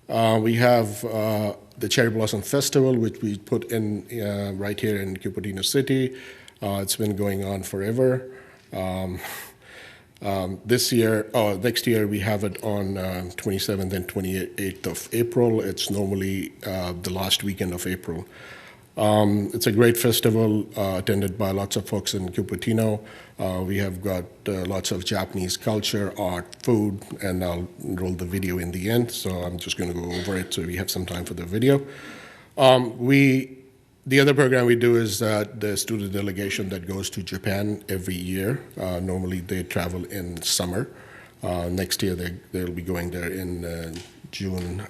We have the Cherry Blossom Festival, which we put in right here in Cupertino City. It's been going on forever. Next year we have it on 27th and 28th of April. It's normally the last weekend of April. It's a great festival attended by lots of folks in Cupertino. We have got lots of Japanese culture, art, food, and I'll roll the video in the end, so I'm just going to go over it so we have some time for the video. The other program we do is the student delegation that goes to Japan every year. Normally they travel in summer. Next year they'll be going there in June,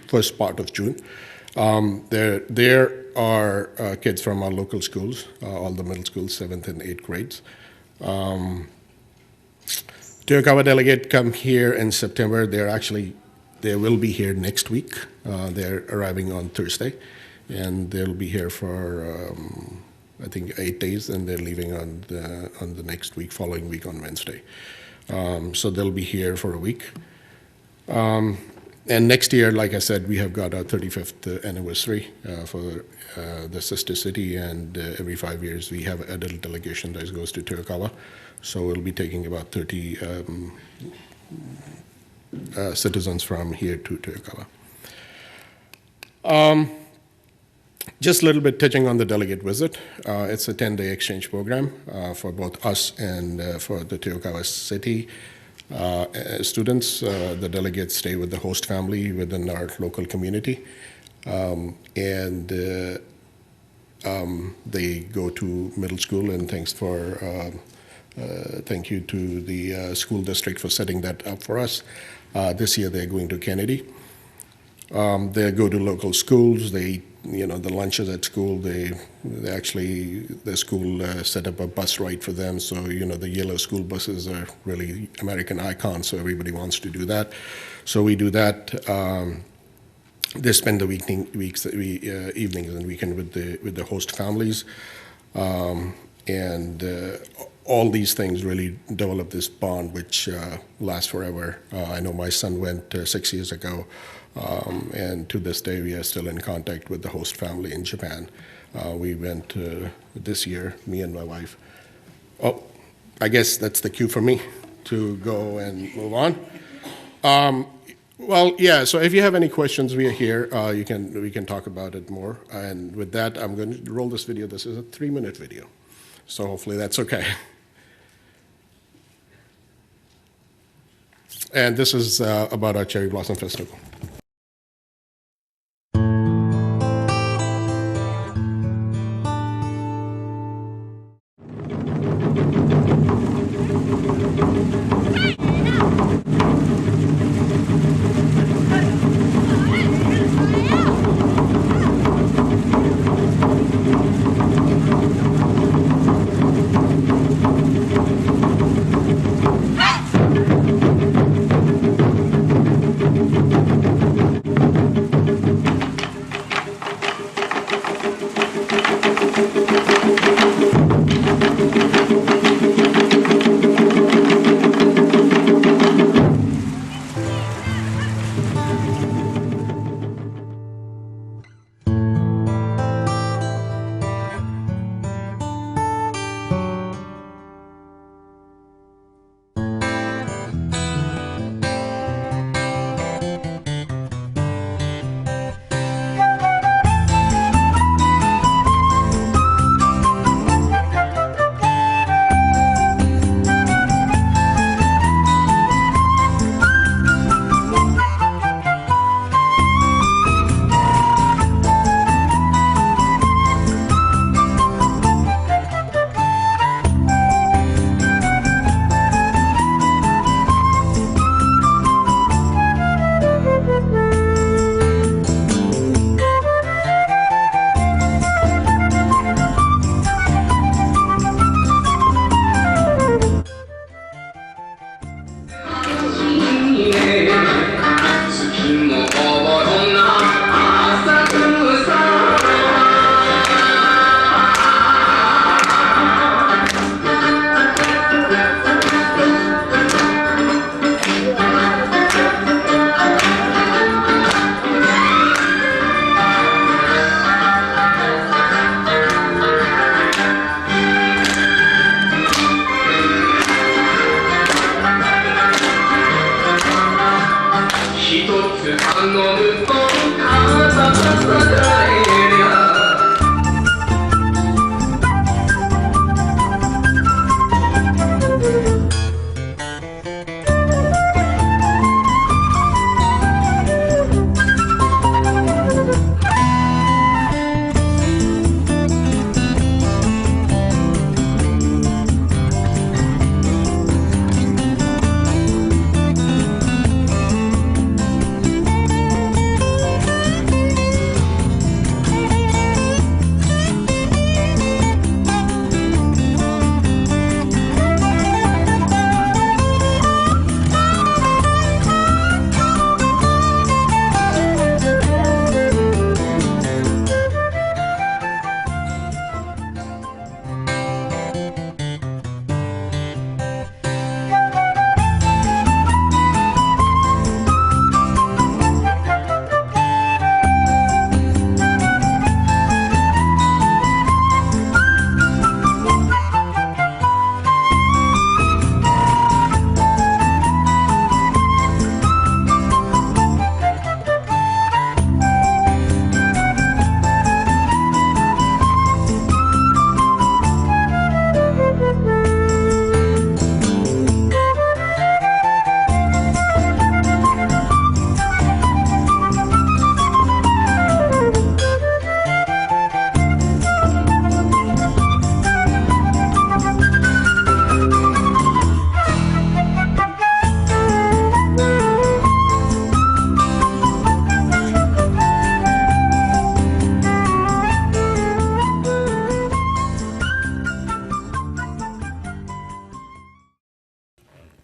first part of June. There are kids from our local schools, all the middle schools, 7th and 8th grades. Toyokawa delegate come here in September. They will be here next week. They're arriving on Thursday, and they'll be here for I think 8 days, and they're leaving on the next week, following week on Wednesday. So they'll be here for a week. And next year, like I said, we have got our 35th anniversary for the sister city, and every 5 years we have an adult delegation that goes to Toyokawa. So we'll be taking about 30 citizens from here to Toyokawa. Just a little bit touching on the delegate visit. It's a 10-day exchange program for both us and for the Toyokawa city. Students, the delegates stay with the host family within our local community, and they go to middle school, and thank you to the school district for setting that up for us. This year they're going to Kennedy. They go to local schools. They the lunches at school, the school set up a bus ride for them. So, the yellow school buses are really American icons, so everybody wants to do that. So we do that. They spend the evenings and weekend with the host families. And all these things really develop this bond which lasts forever. I know my son went 6 years ago. And to this day, we are still in contact with the host family in Japan. We went this year, me and my wife. Oh, I guess that's the cue for me to go and move on. Well, yeah, so if you have any questions, we are here. We can talk about it more. And with that, I'm going to roll this video. This is a 3-minute video. So hopefully that's okay. And this is about our Cherry Blossom Festival.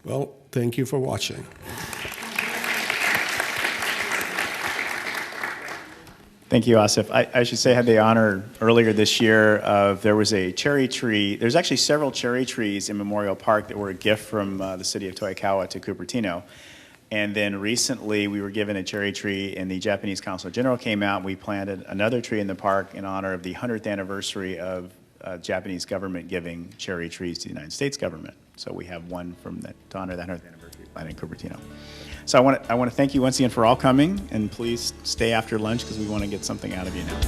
Well, thank you for watching. Thank you, Asif. I should say I had the honor earlier this year of, there was a cherry tree. There's actually several cherry trees in Memorial Park that were a gift from the city of Toyokawa to Cupertino. And then recently we were given a cherry tree and the Japanese Consul General came out and we planted another tree in the park in honor of the 100th anniversary of Japanese government giving cherry trees to the United States government. So we have one from that, to honor that 100th anniversary planted in Cupertino. So I want to thank you once again for all coming, and please stay after lunch because we want to get something out of you now.